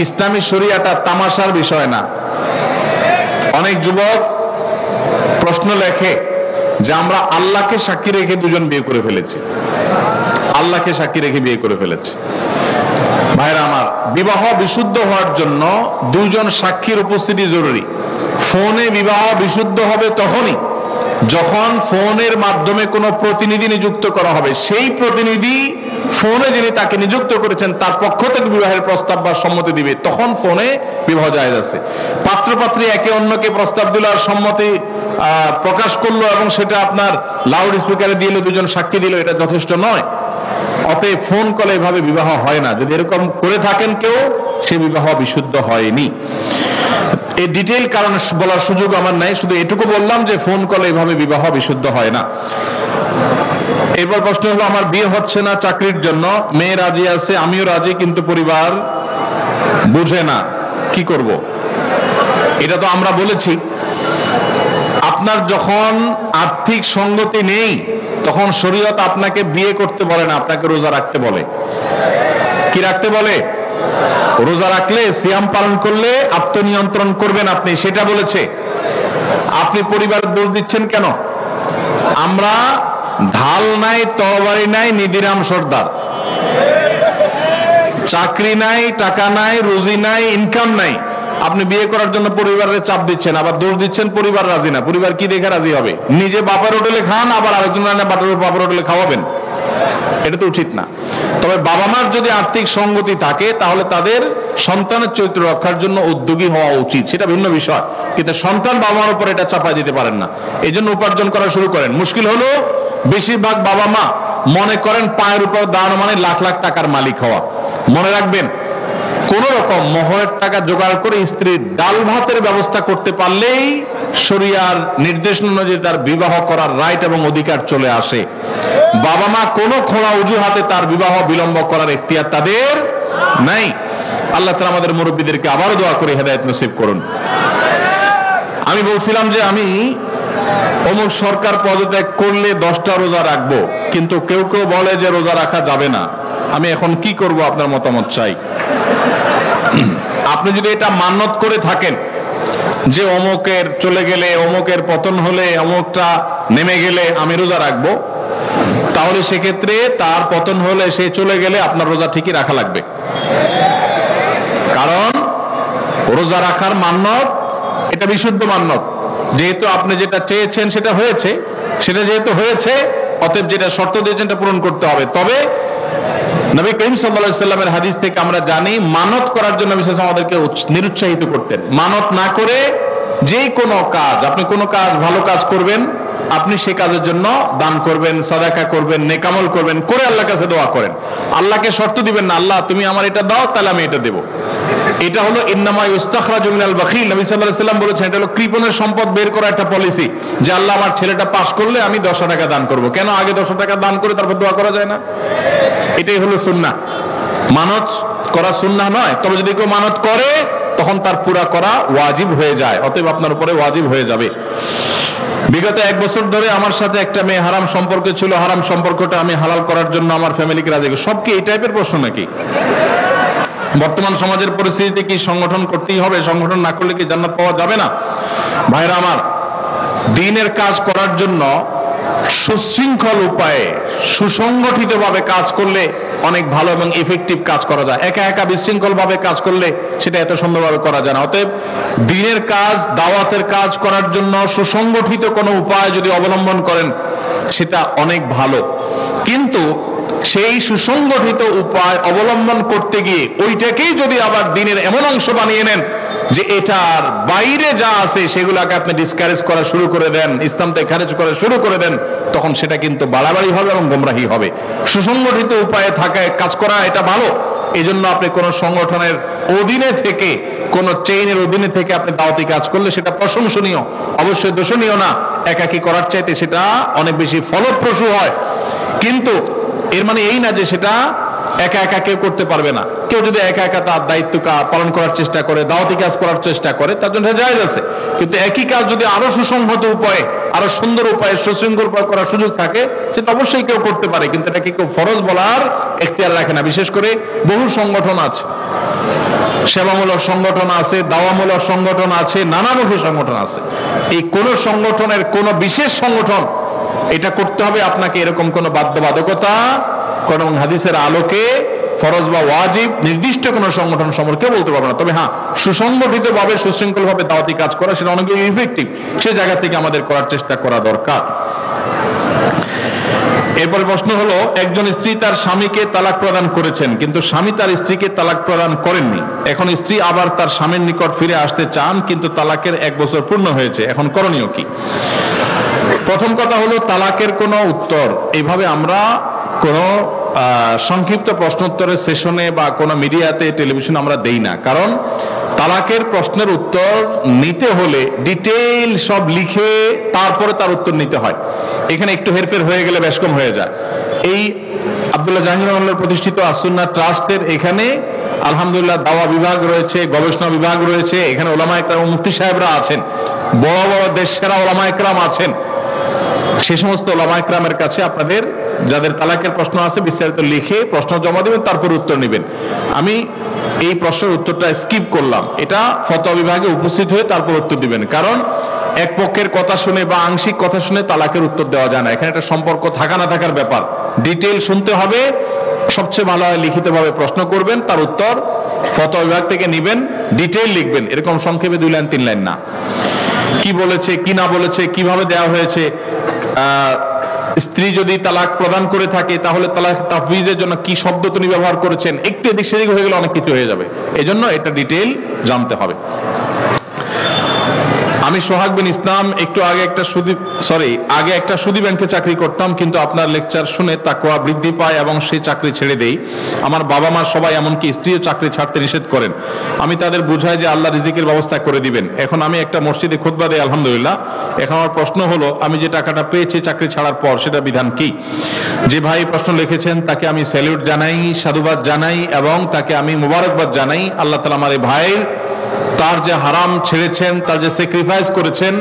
ইসলামী শরিয়াটা তামাশার বিষয় না। অনেক যুবক প্রশ্ন লেখে যে আমরা আল্লাহকে সাক্ষী রেখে দুজন বিয়ে করে ফেলেছি, আল্লাহকে সাক্ষী রেখে বিয়ে করে ফেলেছি। ভাইরা আমার, বিবাহ বিশুদ্ধ হওয়ার জন্য দুজন সাক্ষীর উপস্থিতি জরুরি। ফোনে বিবাহ বিশুদ্ধ হবে তখনই যখন ফোনের মাধ্যমে কোনো প্রতিনিধি নিযুক্ত করা হবে। সেই প্রতিনিধি ফোনে যিনি তাকে নিযুক্ত করেছেন তার পক্ষ থেকে বিবাহের প্রস্তাব বা সম্মতি দিবে, তখন ফোনে বিবাহ জায়েজ আছে। পাত্র পাত্রী একে অন্যকে প্রস্তাব দিল আর সম্মতি প্রকাশ করলো এবং সেটা আপনার লাউড স্পিকারে দিল, দুজন সাক্ষী দিল, এটা যথেষ্ট নয়। অতএব ফোন কলে এভাবে বিবাহ হয় না। যদি এরকম করে থাকেন কেউ, সে বিবাহ বিশুদ্ধ হয়নি। এই ডিটেইল কারণ বলার সুযোগ আমার নাই, শুধু এটুকু বললাম যে ফোন কলে এভাবে বিবাহ বিশুদ্ধ হয় না। এরপর প্রশ্ন হলো, আমার বিয়ে হচ্ছে না চাকরির জন্য, মেয়ে রাজি আছে, আমিও রাজি, কিন্তু পরিবার বুঝে না, কি করব? এটা তো আমরা বলেছি, আপনার যখন আর্থিক সঙ্গতি নেই তখন শরীয়ত আপনাকে বিয়ে করতে বলে না, আপনাকে রোজা রাখতে বলে। কি রাখতে বলে? রোজা রাখলে, সিয়াম পালন করলে আত্মনিয়ন্ত্রণ করবেন আপনি, সেটা বলেছে। আপনি পরিবারের দোষ দিচ্ছেন কেন? আমরা ঢাল নাই, তরবারি নাই, নিদিরাম সর্দার। চাকরি নাই, টাকা নাই, রুজি নাই, ইনকাম নাই, আপনি বিয়ে করার জন্য পরিবারের চাপ দিচ্ছেন, আবার দোষ দিচ্ছেন পরিবার রাজি না। পরিবার কি দেখে রাজি হবে? নিজে বাপের হোটেলে খান, আবার আরেকজন বাপের হোটেলে খাওয়াবেন, এটা তো উচিত না। তবে বাবা মার যদি আর্থিক সঙ্গতি থাকে তাহলে তাদের সন্তানের চরিত্র রক্ষার জন্য উদ্যোগী হওয়া উচিত, সেটা ভিন্ন বিষয়। কিন্তু সন্তান বাবা মার উপর এটা চাপাই দিতে পারেন না, এই জন্য উপার্জন করা শুরু করেন। মুশকিল হলো বেশিরভাগ বাবা মা মনে করেন পায়ের উপর দাঁড়ানো মানে লাখ লাখ টাকার মালিক হওয়া। মনে রাখবেন, কোন রকম মোহরের টাকা জোগাড় করে স্ত্রীর ডাল ভাতের ব্যবস্থা করতে পারলেই শরিয়ার নির্দেশ অনুযায়ী তার বিবাহ করার রাইট এবং অধিকার চলে আসে। বাবা মা কোনো খোলা অজুহাতে তার বিবাহ বিলম্ব করার ইখতিয়ার তাদের নাই। আল্লাহ তাআলা আমাদের মুরব্বীদেরকে আবারও দোয়া করে হেদায়েত নসিব করুন। আমি বলছিলাম যে আমি অমুক সরকার পদত্যাগ করলে 10টা রোজা রাখবো, কিন্তু কেউ কেউ বলে যে রোজা রাখা যাবে না। আমি এখন কি করব, আপনার মতামত চাই। আপনি যদি এটা মান্যত করে থাকেন যে অমুকের চলে গেলে, অমুকের পতন হলে, অমুকটা নেমে গেলে আমি রোজা রাখবো, তাহলে সেক্ষেত্রে তার পতন হলে, সে চলে গেলে আপনার রোজা ঠিকই রাখা লাগবে। কারণ রোজা রাখার মান্যত এটা বিশুদ্ধ মান্যত। যেহেতু আপনি যেটা চেয়েছেন সেটা হয়েছে, সেটা যেহেতু হয়েছে, অতএব যেটা শর্ত দিয়েছেন এটা পূরণ করতে হবে। তবে নবী করিম সাল্লাল্লাহু আলাইহি সাল্লামের হাদিস থেকে আমরা জানি মানত করার জন্য বিশেষ আমাদেরকে নিরুৎসাহিত করতেন। মানত না করে যে কোনো কাজ, আপনি কোনো কাজ ভালো কাজ করবেন, আপনি সেই কাজের জন্য দান করবেন, সাদাকা করবেন, নেকামল করবেন, করে আল্লাহর কাছে দোয়া করেন। আল্লাহকে শর্ত দিবেন না, আল্লাহ তুমি আমার এটা দাও তাহলে আমি এটা দেব। এটা হলো ইন্নামা ইউস্তাখরাজু মিনাল বাখিল। নবী সাল্লাল্লাহু আলাইহি সাল্লাম বলেছেন এটা হলো কৃপণের সম্পদ বের করা একটা পলিসি, যে আল্লাহ আমার ছেলেটা পাস করলে আমি 10 টাকা দান করব। কেন আগে 10 টাকা দান করে তারপর দোয়া করা যায় না? এটাই হলো সুন্নাহ। মানত করা সুন্নাহ নয়, তবে যদি কেউ মানত করে তখন তার পুরা করা ওয়াজিব হয়ে যায়, অতএব আপনার উপরে ওয়াজিব হয়ে যাবে। বিগত 1 বছর ধরে আমার সাথে একটা মেয়ে হারাম সম্পর্কে ছিল, হারাম সম্পর্কটা আমি হালাল করার জন্য আমার ফ্যামিলিকে রাজি। সব কি এই টাইপের প্রশ্ন নাকি? বর্তমান সমাজের পরিস্থিতিতে কি সংগঠন করতেই হবে? সংগঠন না করলে কি জান্নাত পাওয়া যাবে না? ভাইরা আমার, দ্বীনের কাজ করার জন্য সুশৃঙ্খল উপায়ে সুসংগঠিত ভাবে কাজ করলে অনেক ভালো এবং ইফেক্টিভ কাজ করা যায়। একা একা বিশৃঙ্খল ভাবে কাজ করলে সেটা এত সুন্দরভাবে করা যায় না। অতএব দ্বীনের কাজ, দাওয়াতের কাজ করার জন্য সুসংগঠিত কোনো উপায় যদি অবলম্বন করেন সেটা অনেক ভালো। কিন্তু সেই সুসংগঠিত উপায় অবলম্বন করতে গিয়ে ওইটাকেই যদি আবার দ্বীনের এমন অংশ বানিয়ে নেন যে এটার বাইরে যা আছে সেগুলোকে আপনি ডিসকারেজ করা শুরু করে দেন, ইসলাম থেকে খারিজ করা শুরু করে দেন, তখন সেটা কিন্তু বাড়াবাড়ি হবে এবং গোমরাহি হবে। সুসংগঠিত উপায়ে থাকায় কাজ করা এটা ভালো। এই জন্য আপনি কোন সংগঠনের অধীনে থেকে, কোন চেইনের অধীনে থেকে আপনি দাওয়াতি কাজ করলে সেটা প্রশংসনীয়, অবশ্যই দোষণীয় না। একাকী করার চাইতে সেটা অনেক বেশি ফলপ্রসূ হয়। কিন্তু এর মানে এই না যে সেটা একা একা কেউ করতে পারবে না। কেউ যদি একা একা তার দায়িত্ব পালন করার চেষ্টা করে, দাওয়াতি কাজ করার চেষ্টা করে, তার জন্য জায়েজ আছে। কিন্তু একই কাজ যদি আরো সুসংহত উপায়ে, আরো সুন্দর উপায়ে, সুশৃঙ্খল উপায়ে করার সুযোগ থাকে, সেটা অবশ্যই কেউ করতে পারে। কিন্তু এটাকে কেউ ফরজ বলার এখতিয়ার রাখে না। বিশেষ করে বহু সংগঠন আছে, সেবামূলক সংগঠন আছে, দাওয়ামূলক সংগঠন আছে, নানামুখী সংগঠন আছে। এই কোন সংগঠনের কোন বিশেষ সংগঠন এটা করতে হবে আপনাকে এরকম কোন বাধ্যবাধকতা কোন হাদিসের আলোকে ফরজ বা ওয়াজিব নির্দিষ্ট কোন সংগঠন সম্পর্কে বলতে পারবো না। তবে হ্যাঁ, সুসংগঠিত ভাবে সুশৃঙ্খল ভাবে দাওয়াতি কাজ করা সেটা অনেক ইফেক্টিভ। সে জায়গা থেকে আমাদের করার চেষ্টা করা দরকার। এরপরে প্রশ্ন হলো, একজন স্ত্রী তার স্বামীকে তালাক প্রদান করেছেন, কিন্তু স্বামী তার স্ত্রীকে তালাক প্রদান করেননি। এখন স্ত্রী আবার তার স্বামীর নিকট ফিরে আসতে চান, কিন্তু তালাকের 1 বছর পূর্ণ হয়েছে। এখন করণীয় কি? প্রথম কথা হলো, তালাকের কোনো উত্তর এইভাবে আমরা কোন সংক্ষিপ্ত প্রশ্নোত্তরের সেশনে বা কোন মিডিয়াতে, টেলিভিশনে আমরা দেই না। কারণ তালাকের প্রশ্নের উত্তর নিতে হলে ডিটেইল সব লিখে তারপরে তার উত্তর নিতে হয়। এখানে একটু হেরফের হয়ে গেলে বেশকম হয়ে যায়। এই আব্দুল্লাহ জাহাঙ্গীর প্রতিষ্ঠিত আসুন্নাহ ট্রাস্টের এখানে আলহামদুলিল্লাহ দাওয়া বিভাগ রয়েছে, গবেষণা বিভাগ রয়েছে, এখানে ওলামা একরাম মুফতি সাহেবরা আছেন, বড় বড় দেশ সেরা ওলামা একরাম আছেন। সেই সমস্ত ওলামা একরামের কাছে আপনাদের যাদের তালাকের প্রশ্ন আছে বিস্তারিত লিখে প্রশ্ন জমা দিবেন, তারপর উত্তর নেবেন। আমি এই প্রশ্নের উত্তরটা স্কিপ করলাম, এটা ফতোয়া বিভাগে উপস্থিত হয়ে তারপর উত্তর দিবেন। কারণ এক পক্ষের কথা শুনে বা আংশিক কথা শুনে তালাকের উত্তর দেওয়া যায় না। এখানে একটা সম্পর্ক থাকা না থাকার ব্যাপার, ডিটেইল শুনতে হবে। সবচেয়ে ভালো হয় লিখিতভাবে প্রশ্ন করবেন, তার উত্তর ফতোয়া বিভাগ থেকে নিবেন, ডিটেইল লিখবেন, এরকম সংক্ষেপে 2 লাইন 3 লাইন না। কি বলেছে কি না বলেছে, কিভাবে দেওয়া হয়েছে, স্ত্রী যদি তালাক প্রদান করে থাকে তাহলে তালাক তাফউইজের জন্য কি শব্দ তিনি ব্যবহার করেছেন, একটু এদিক সেদিক হয়ে গেলে অনেক কিছু হয়ে যাবে। এজন্য এটা ডিটেইল জানতে হবে। আমি সোহাগ বিন ইসলাম একটু আগে একটা সুদী ব্যাংকে চাকরি করতাম, কিন্তু আপনার লেকচার শুনে তাকওয়া বৃদ্ধি পায় এবং সেই চাকরি ছেড়ে দেই। আমার বাবা মা সবাই এমনকি স্ত্রীও চাকরি ছাড়তে নিষেধ করেন। আমি তাদের বুঝাই যে আল্লাহ রিজিকের ব্যবস্থা করে দিবেন। এখন আমি একটা মসজিদে খুতবা দেই আলহামদুলিল্লাহ। এখন আমার প্রশ্ন হলো, আমি যে টাকাটা পেয়েছি চাকরি ছাড়ার পর সেটা বিধান কি? যে ভাই প্রশ্ন লিখেছেন তাকে আমি স্যালুট জানাই, সাধুবাদ জানাই এবং তাকে আমি মুবারকবাদ জানাই। আল্লাহ তাআলা আমার এই ভাইয়ের তার যে হারাম ছেড়েছেন, তার যে স্যাক্রিফাইস করেছেন,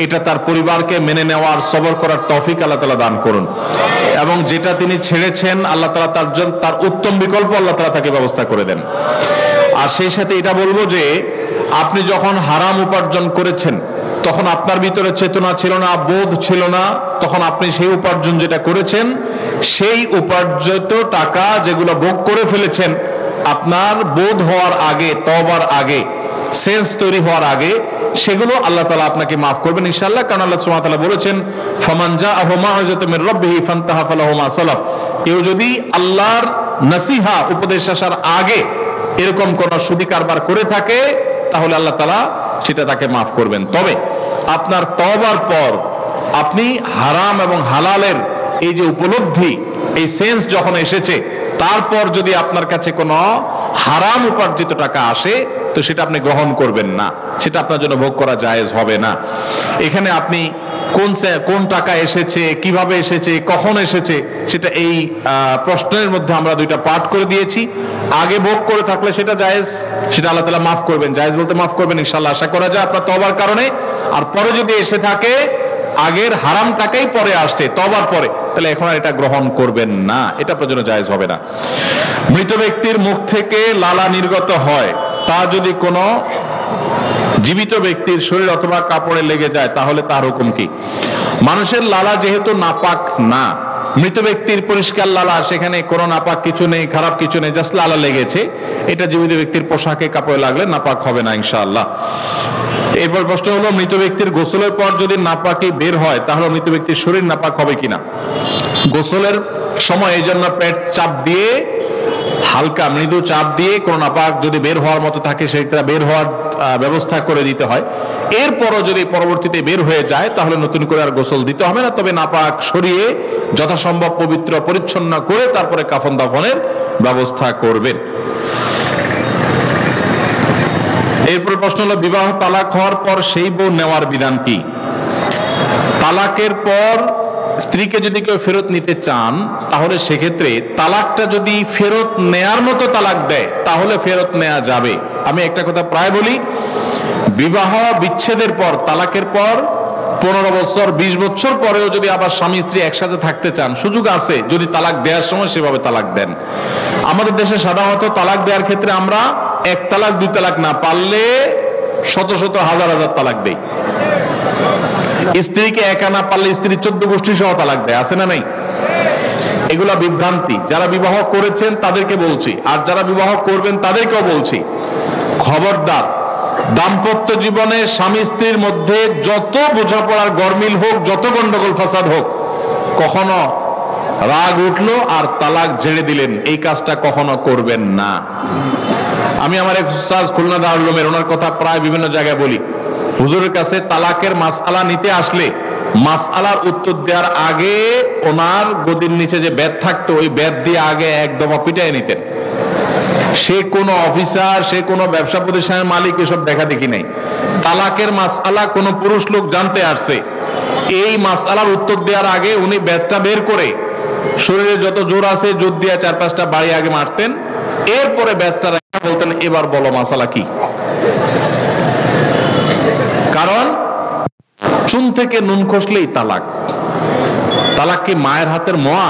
এটা তার পরিবারকে মেনে নেওয়ার সবর করার তৌফিক আল্লাহ তাআলা দান করুন। এবং যেটা তিনি ছেড়েছেন আল্লাহ তাআলা তার উত্তম বিকল্প আল্লাহ তাআলা তাকে ব্যবস্থা করে দেন। আর সেই সাথে এটা বলবো যে আপনি যখন হারাম উপার্জন করেছেন তখন আপনার ভিতরে চেতনা ছিল না, বোধ ছিল না। তখন আপনি সেই উপার্জন যেটা করেছেন, সেই উপার্জিত টাকা যেগুলো ভোগ করে ফেলেছেন, আপনার বোধ হওয়ার আগে, তওবার আগে, সেন্স তৈরি হওয়ার আগে, সেগুলো আল্লাহ তাআলা আপনাকে মাফ করবেন ইনশাআল্লাহ। কারণ আল্লাহ সুবহানাহু ওয়া তাআলা বলেছেন, ফামান জাআহু মাউইযাতুম মির রাব্বিহি ফান্তাহা ফালাহু মা সালাফ। কেউ যদি আল্লাহর নসিহা উপদেশ আসার আগে এরকম কোন সুদী কারবার করে থাকে তাহলে আল্লাহ তাআলা সেটা তাকে মাফ করবেন। তবে আপনার তওবার পর আপনি হারাম এবং হালালের এই যে উপলব্ধি, এই সেন্স যখন এসেছে, তারপর যদি আপনার কাছে কোনো হারাম উপার্জিত টাকা আসে তো সেটা আপনি গ্রহণ করবেন না, সেটা আপনার জন্য ভোগ করা জায়েজ হবে না। এখানে আপনি কোন টাকা এসেছে, কিভাবে এসেছে, কখন এসেছে, সেটা এই প্রশ্নের মধ্যে আমরা 2টা পার্ট করে দিয়েছি। আগে ভোগ করে থাকলে সেটা জায়েজ, সেটা আল্লাহ তাআলা মাফ করবেন, জায়েজ বলতে মাফ করবেন ইনশাআল্লাহ, আশা করা যায় আপনার তওবার কারণে। আর পরে যদি এসে থাকে আগের হারাম টাকাই পরে আসছে তওবার পরে, তাহলে এখন আর এটা গ্রহণ করবেন না, এটা আপনার জন্য জায়েজ হবে না। মৃত ব্যক্তির মুখ থেকে লালা নির্গত হয়, তা যদি কোনো জীবিত ব্যক্তির শরীর অথবা কাপড়ে লেগে যায় তাহলে তার হুকুম কি? মানুষের লালা যেহেতু নাপাক না, মৃত ব্যক্তির পরিষ্কার লালা, সেখানে কোনো নাপাক কিছু নেই, খারাপ কিছু নেই, জাস্ট লালা লেগেছে, এটা জীবিত ব্যক্তির পোশাকে কাপড়ে লাগলে নাপাক হবে না ইনশাআল্লাহ। এরপর প্রশ্ন হলো, মৃত ব্যক্তির গোসলের পর যদি নাপাকি বের হয় তাহলে মৃত ব্যক্তির শরীর নাপাক হবে কিনা? গোসলের সময় এই জন্য পেট চাপ দিয়ে, হালকা মৃদু চাপ দিয়ে কোনো নাপাক যদি বের হওয়ার মতো থাকে সেটা বের হওয়ার ব্যবস্থা করে দিতে হয়। এরপরও যদি পরবর্তীতে বের হয়ে যায় তাহলে নতুন করে আর গোসল দিতে হবে না, তবে নাপাক সরিয়ে যথাসম্ভব পবিত্র পরিচ্ছন্ন করে তারপরে কাফন দাফনের ব্যবস্থা করবেন। এরপর প্রশ্ন হলো, বিবাহ তালাক হওয়ার পর সেই বউ নেওয়ার বিধান কি? তালাকের পর স্ত্রীকে যদি কেউ ফেরত নিতে চান তাহলে সেক্ষেত্রে তালাকটা যদি ফেরত নেয়ার মতো তালাক দেয় তাহলে ফেরত নেওয়া যাবে। আমি একটা কথা প্রায় বলি, বিবাহ বিচ্ছেদের পর, তালাকের পর 15 বছর 20 বছর পরেও যদি আবার স্বামী স্ত্রী একসাথে থাকতে চান, সুযোগ আছে যদি তালাক দেওয়ার সময় সেভাবে তালাক দেন। আমাদের দেশে সাধারণত তালাক দেওয়ার ক্ষেত্রে আমরা 1 তালাক 2 তালাক না, পারলে শত শত হাজার হাজার তালাক দেই। স্ত্রীকে একা না পারলে স্ত্রী 14 গোষ্ঠী সহ তালাক দেয়, আছে না নাই? এগুলা বিভ্রান্তি। যারা বিবাহ করেছেন তাদেরকে বলছি, আর যারা বিবাহ করবেন তাদেরকেও বলছি, খবরদার, দাম্পত্য জীবনে স্বামী স্ত্রীর মধ্যে যত বোঝাপড়ার গরমিল হোক, যত গন্ডগোল ফাসাদ হোক, কখনো রাগ উঠলো আর তালাক ঝেড়ে দিলেন, এই কাজটা কখনো করবেন না। আমি আমার এক উস্তাদ খুলনা দারুল উলুমের, ওনার কথা প্রায় বিভিন্ন জায়গায় বলি, হুজুরের কাছে তালাকের মাসআলা নিতে আসলে মাসআলার উত্তর দেওয়ার আগে ওনার গদির নিচে যে বেত থাকতো ওই বেত দিয়ে আগে এক দফা পিটাই নিতেন। সে কোনো অফিসার, সে কোনো ব্যবসা প্রতিষ্ঠানের মালিক, এসব দেখা দেখি নাই। তালাকের মাসআলা কোনো পুরুষ লোক জানতে আসছে, এই মাসআলার উত্তর দেওয়ার আগে উনি ব্যাটটা বের করে শরীরে যত জোর আছে জোর দিয়ে 4-5টা বাড়ি আগে মারতেন, এরপরে ব্যাটটা রেখে বলতেন এবার বলো মাসআলা কি। কারণ চুন থেকে নুন খসলেই তালাক। তালাক কি মায়ের হাতের মোয়া?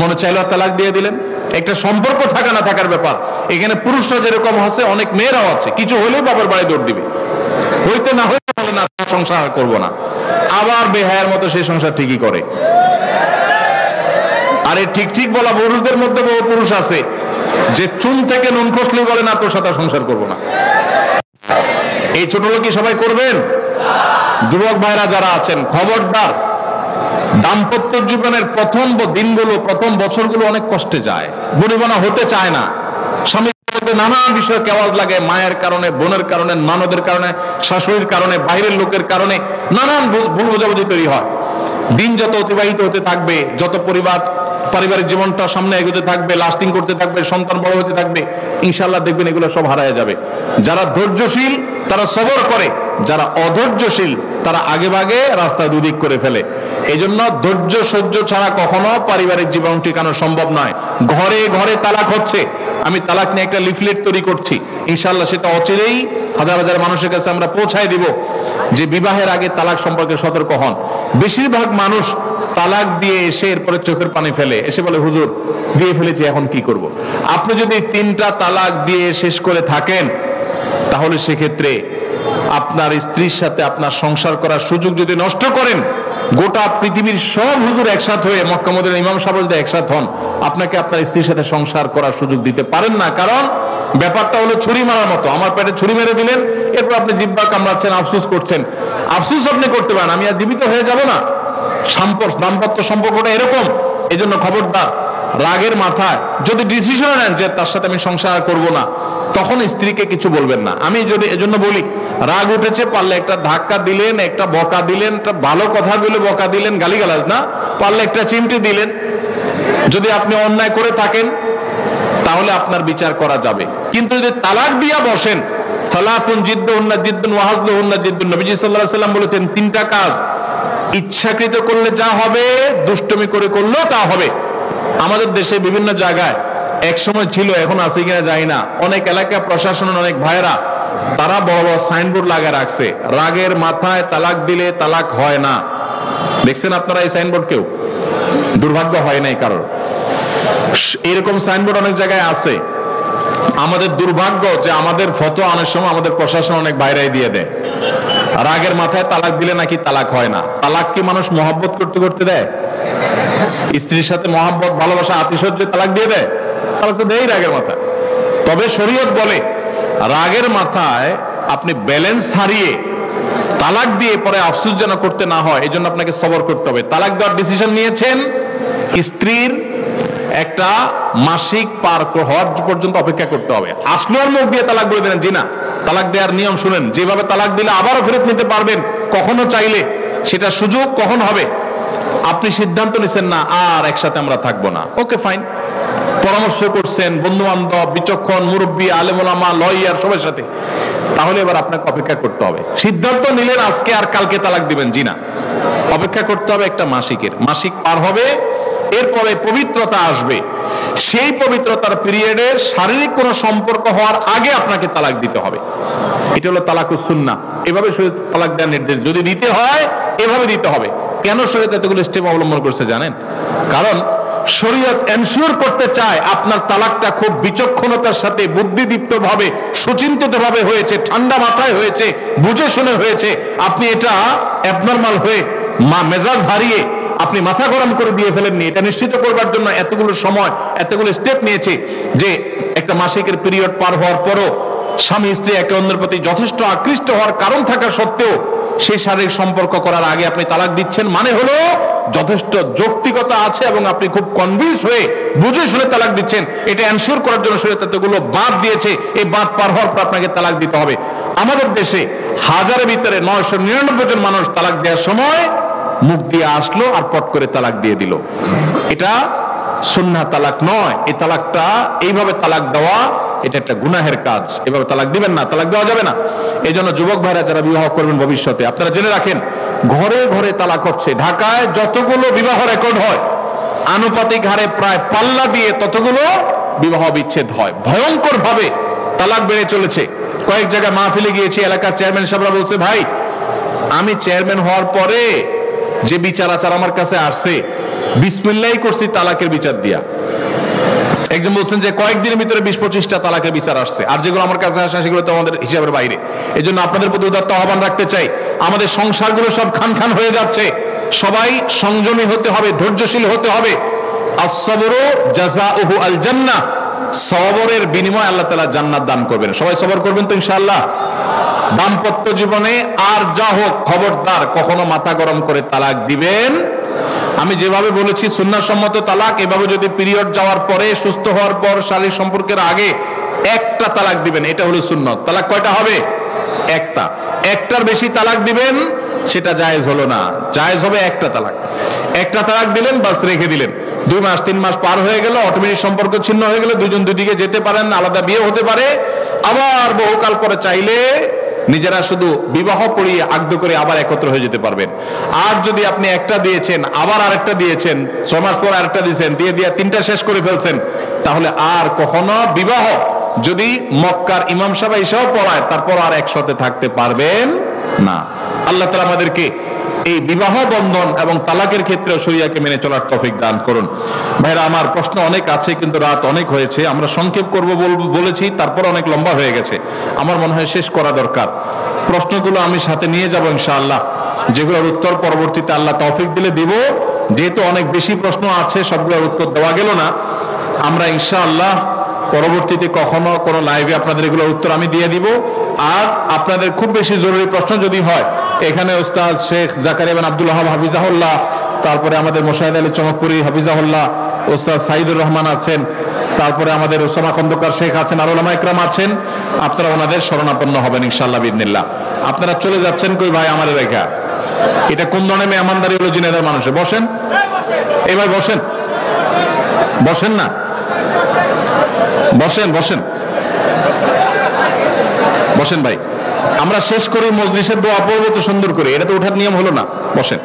মনে চাইলেও তালাক দিয়ে দিলেন। একটা সম্পর্ক থাকা না থাকার ব্যাপার। এখানে পুরুষরা যেরকম আছে, অনেক মেয়েরাও আছে, কিছু হলেই বাবার বাড়ি দৌড় দিবে, হইতে না হইতে বলে না সংসার করবো না, আবার বেহায়ার মতো সেই সংসার ঠিকই করে। আর এই ঠিক ঠিক বলা পুরুষদের মধ্যে বহু পুরুষ আছে যে চুন থেকে নুন খসলেই বলে না তোর সাথে সংসার করবো না। এই ছোট লোকই সবাই করবেন? যুবক ভাইরা যারা আছেন, খবরদার। দাম্পত্য জীবনের প্রথম দিনগুলো, প্রথম বছরগুলো অনেক কষ্টে যায়, বনিবনা হতে চায় না, স্বামী নানা বিষয়ে কেওয়াজ লাগে, মায়ের কারণে, বোনের কারণে, ননদের কারণে, শাশুড়ির কারণে, বাইরের লোকের কারণে নানান ভুল বোঝাবুঝি তৈরি হয়। দিন যত অতিবাহিত হতে থাকবে, যত পারিবারিক জীবনটা সামনে এগোতে থাকবে, লাস্টিং করতে থাকবে, সন্তান বড় হতে থাকবে, ইনশাআল্লাহ দেখবেন এগুলো সব হারায় যাবে। যারা ধৈর্যশীল তারা সবর করে, যারা অধৈর্যশীল তারা আগে ভাগে রাস্তা দুদিক করে ফেলে। এই জন্য ধৈর্য সহ্য ছাড়া কখনো পারিবারিক জীবন টিকানো সম্ভব নয়। ঘরে ঘরে তালাক হচ্ছে। আমি তালাক নিয়ে একটা লিফলেট তৈরি করছি, ইনশাআল্লাহ সেটা অচিরেই হাজার হাজার মানুষের কাছে আমরা পৌঁছায় দিব যে বিবাহের আগে তালাক সম্পর্কে সতর্ক হন। বেশিরভাগ মানুষ তালাক দিয়ে এসে এরপরে চোখের পানি ফেলে, এসে বলে হুজুর দিয়ে ফেলেছি এখন কি করব। আপনি যদি 3টা তালাক দিয়ে শেষ করে থাকেন তাহলে সেক্ষেত্রে আপনার স্ত্রীর সাথে আপনার সংসার করার সুযোগ যদি নষ্ট করেন, গোটা পৃথিবীর সব হুজুর একসাথে হয়ে, মক্কা মদিনার ইমাম সাহেব যদি একসাথে হন, আপনাকে আপনার স্ত্রীর সাথে সংসার করার সুযোগ দিতে পারেন না। কারণ ব্যাপারটা হলো ছুরি মারার মতো। আমার পেটে ছুরি মেরে দিলেন, এরপর আপনি জিহ্বা কামড়াচ্ছেন, আফসোস করছেন। আফসোস আপনি করতে পারেন, আমি আর জীবিত হয়ে যাব না। দাম্পত্য সম্পর্কটা এরকম। এই জন্য খবরদার, রাগের মাথায় যদি ডিসিশন নেন যে তার সাথে আমি সংসার করব না, তখন স্ত্রীকে কিছু বলবেন না। আমি যদি এজন্য বলি, রাগ উঠেছে, পারলে একটা ধাক্কা দিলেন, একটা বকা দিলেন, একটা ভালো কথা বলে বকা দিলেন, গালিগালাজ না, পারলে একটা চিমটি দিলেন। যদি আপনি অন্যায় করে থাকেন তাহলে আপনার বিচার করা যাবে। কিন্তু যদি তালাক দিয়া বসেন, সালাতুন জিদ্দুহুন্না জিদ্দুন ওয়া হাজলুহুন্না জিদ্দুন, নবীজি সাল্লাল্লাহু আলাইহি সাল্লাম বলেছেন 3টা কাজ ইচ্ছাকৃত করলে যা হবে, দুষ্টুমি করে করলেও তা হবে। আমাদের দেশে বিভিন্ন জায়গায় এক সময় ছিল, এখন আছে কিনা জানি না, অনেক এলাকা প্রশাসনের অনেক ভাইরা তারা বড় বড় সাইনবোর্ড লাগিয়ে রাখছে, রাগের মাথায় তালাক দিলে তালাক হয় না। দেখছেন আপনারা এই সাইনবোর্ড? কেউ দুর্ভাগ্য হয় নাই কারোর। এরকম সাইনবোর্ড অনেক জায়গায় আছে। আমাদের দুর্ভাগ্য যে আমাদের ফতোয়া অনেক সময় আমাদের প্রশাসন অনেক বাইরেই দিয়ে দেয়, রাগের মাথায় তালাক দিলে নাকি তালাক হয় না। তালাক কি মানুষ মহব্বত করতে করতে দেয়? স্ত্রীর সাথে মহব্বত, ভালোবাসা, আতিশয্যে তালাক দিয়ে দেয়? তালাক তো দেয় রাগের মাথায়। তবে শরীয়ত বলে রাগের মাথায় আপনি ব্যালেন্স হারিয়ে তালাক দিয়ে পরে আফসোস যেন করতে না হয়, এই জন্য আপনাকে সবর করতে হবে। তালাক দেওয়ার ডিসিশন নিয়েছেন, স্ত্রীর একটা মাসিক পার হওয়ার পর্যন্ত অপেক্ষা করতে হবে। আসলেও মুখ দিয়ে তালাক বলে দেন জি না। তালাক দেওয়ার নিয়ম শুনেন, যেভাবে তালাক দিলে আবারও ফেরত নিতে পারবেন কখনো চাইলে, সেটা সুযোগ কখন হবে। আপনি সিদ্ধান্ত নিচ্ছেন না আর একসাথে আমরা থাকবো না, ওকে ফাইন, পরামর্শ করছেন বন্ধু বান্ধব, বিচক্ষণ মুরব্বী, আলেম ওলামা, লয়ার সবার সাথে, তাহলে এবার আপনাকে অপেক্ষা করতে হবে। সিদ্ধান্ত নিলেন আজকে আর কালকে তালাক দিবেন, জি না, অপেক্ষা করতে হবে একটা মাসিকের। মাসিক পার হবে, এরপরে পবিত্রতা আসবে। সেই পবিত্রতার পিরিয়ডে শারীরিক কোনো সম্পর্ক হওয়ার আগে আপনাকে তালাক দিতে হবে। এটা হলো তালাকুস সুন্নাহ। এভাবে শরীয়ত তালাক দেওয়ার নির্দেশ, যদি দিতে হয় এভাবে দিতে হবে। কেন শরীয়ত এতগুলো স্টেপ অবলম্বন করছে জানেন? কারণ শরীয়ত এনশিওর করতে চায় আপনার তালাকটা খুব বিচক্ষণতার সাথে, বুদ্ধিদীপ্ত ভাবে, সুচিন্তিত ভাবে হয়েছে, ঠান্ডা মাথায় হয়েছে, বুঝে শুনে হয়েছে। আপনি এটা অ্যাবনরমাল হয়ে মেজাজ হারিয়ে আপনি মাথা গরম করে দিয়ে ফেলেননি। এটা নিশ্চিত করবার জন্য এতগুলো সময়, এতগুলো স্টেপ নিয়েছে যে একটা মাসিকের পিরিয়ড পার হওয়ার পরও স্বামী স্ত্রী একে অন্যের প্রতি যথেষ্ট আকৃষ্ট হওয়ার কারণ থাকা সত্ত্বেও সেই শারীরিক সম্পর্ক করার আগে আপনি তালাক দিচ্ছেন, মানে হলো যথেষ্ট যৌক্তিকতা আছে এবং আপনি খুব কনভিন্স হয়ে বুঝে শুনে তালাক দিচ্ছেন। এটা এনশিওর করার জন্য শরীয়ত এতগুলো বাদ দিয়েছে। এই বাদ পার হওয়ার পর আপনাকে তালাক দিতে হবে। আমাদের দেশে হাজারের ভিতরে 999 জন মানুষ তালাক দেওয়ার সময় মুখ দিয়ে আসলো আর পট করে তালাক দিয়ে দিল। এটা সুন্নাহ তালাক নয়। এই তালাকটা, এইভাবে তালাক দেওয়া এটা একটা গুনাহের কাজ। এভাবে তালাক দিবেন না, তালাক দেওয়া যাবে না। এই জন্য যুবক ভাইরা যারা বিবাহ করবেন ভবিষ্যতে, আপনারা জেনে রাখেন ঘরে ঘরে তালাক হচ্ছে। ঢাকায় যতগুলো বিবাহ রেকর্ড হয় আনুপাতিক হারে প্রায় পাল্লা দিয়ে ততগুলো বিবাহ বিচ্ছেদ হয়। ভয়ঙ্কর ভাবে তালাক বেড়ে চলেছে। কয়েক জায়গায় মাহফিলে গিয়েছি, এলাকার চেয়ারম্যান সাহেবরা বলছে, ভাই আমি চেয়ারম্যান হওয়ার পরে যে বিচার আচার আমার কাছে আসছে বিসমিল্লাহ করছি তালাকের বিচার দিয়া। একজন বলছেন যে কয়েকদিনের ভিতরে 20-25টা তালাকের বিচার আসছে, আর যেগুলো আমার কাছে আসে সেগুলো তো আমাদের হিসাবের বাইরে। এই জন্য আপনাদের প্রতি উদাত্ত আহ্বান রাখতে চাই, আমাদের সংসারগুলো সব খান খান হয়ে যাচ্ছে। সবাই সংযমী হতে হবে, ধৈর্যশীল হতে হবে। as-sabru জাযাউহু আল জান্নাহ, সবরের বিনিময় আল্লাহ তাআলা জান্নাত দান করবেন। সবাই সবর করবেন তো ইনশাআল্লাহ। দাম্পত্য জীবনে আর যা হোক খবরদার কখনো মাথা গরম করে তালাক দিবেন। আমি যেভাবে বলেছি সুন্নাহসম্মত তালাক, এভাবে যদি পিরিয়ড যাওয়ার পরে, সুস্থ হওয়ার পর, শারীরিক সম্পর্কের আগে একটা তালাক দিবেন, এটা হলো সুন্নত। তালাক কয়টা হবে? একটা। একটার বেশি তালাক দিবেন সেটা জায়েজ হলো না, জায়েজ হবে একটা তালাক। একটা তালাক দিলেন, বাস রেখে দিলেন। 2 মাস 3 মাস পার হয়ে গেল, অটোমেটিক সম্পর্ক ছিন্ন হয়ে গেল, দুজন দুদিকে যেতে পারেন, আলাদা বিয়ে হতে পারে। আবার বহুকাল পরে চাইলে নিজেরা শুধু বিবাহ পড়িয়ে আগ্ধ করে আবার একত্র হয়ে যেতে পারবেন। আর যদি আপনি একটা দিয়েছেন, আবার আরেকটা দিয়েছেন, 6 মাস পর আরেকটা দিয়েছেন, দিয়ে 3টা শেষ করে ফেলছেন, তাহলে আর কখনো বিবাহ যদি মক্কার ইমাম সাহেব এসেও পড়ায় তারপর আর একসাথে থাকতে পারবেন না। আল্লাহ তাআলা আমাদেরকে এই বিবাহ বন্ধন এবং তালাকের ক্ষেত্রে শরিয়াকে মেনে চলার তৌফিক দান করুন। ভাইরা আমার, প্রশ্ন অনেক আছে কিন্তু রাত অনেক হয়েছে, আমরা সংক্ষেপ করব বলেছি, তারপর অনেক লম্বা হয়ে গেছে। আমার মনে হয় শেষ করা দরকার। প্রশ্নগুলো আমি সাথে নিয়ে যাব ইনশাআল্লাহ, যেগুলোর উত্তর পরবর্তীতে আল্লাহ তৌফিক দিলে দিব। যেহেতু অনেক বেশি প্রশ্ন আছে, সবগুলোর উত্তর দেওয়া গেল না, আমরা ইনশাআল্লাহ পরবর্তীতে কখনো কোনো লাইভে আপনাদের এগুলোর উত্তর আমি দিয়ে দিব। আর আপনাদের খুব বেশি জরুরি প্রশ্ন যদি হয়, এখানে উস্তাদ শেখ জাকারিয়া বিন আব্দুল ওয়াহাব হাফিজাহুল্লাহ, তারপরে আমাদের মোশাহিদ আলী চমকপুরি হাফিজাহুল্লাহ, উস্তাদ সাইদুর রহমান আছেন, তারপরে আমাদের ওসামা খন্দকার শেখ আছেন, আর উলামা ইকরাম আছেন, আপনারা ওনাদের শরণাপন্ন হবেন ইনশাআল্লাহ বিইذنিল্লাহ। আপনারা চলে যাচ্ছেন কই ভাই আমাদের রেখা? এটা কোন ধরনের মেহমানদারি হলো জিনেদার মানুষের? বসেন, এবার বসেন, বসেন না, বসেন বসেন বসেন ভাই। আমরা শেষ করি মজলিসের দোয়া পড়ব তো সুন্দর করে, এটা তো ওঠার নিয়ম হলো না। বসেন।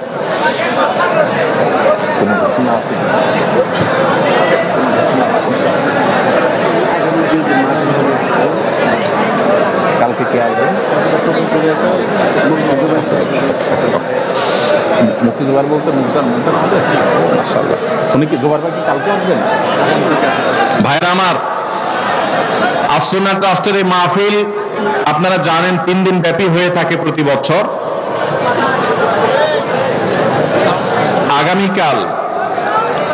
কালকে কে আসবেন? মুক্তি জোবার বলতে মুক্তার মাশাআল্লাহ, উনি কি জোবার ভাই কি কালকে আসবেন? ভাইরা আমার, আস-সুন্নাহ ট্রাস্টের এই মাহফিল আপনারা জানেন 3 দিন ব্যাপী হয়ে থাকে প্রতি বছর। আগামীকাল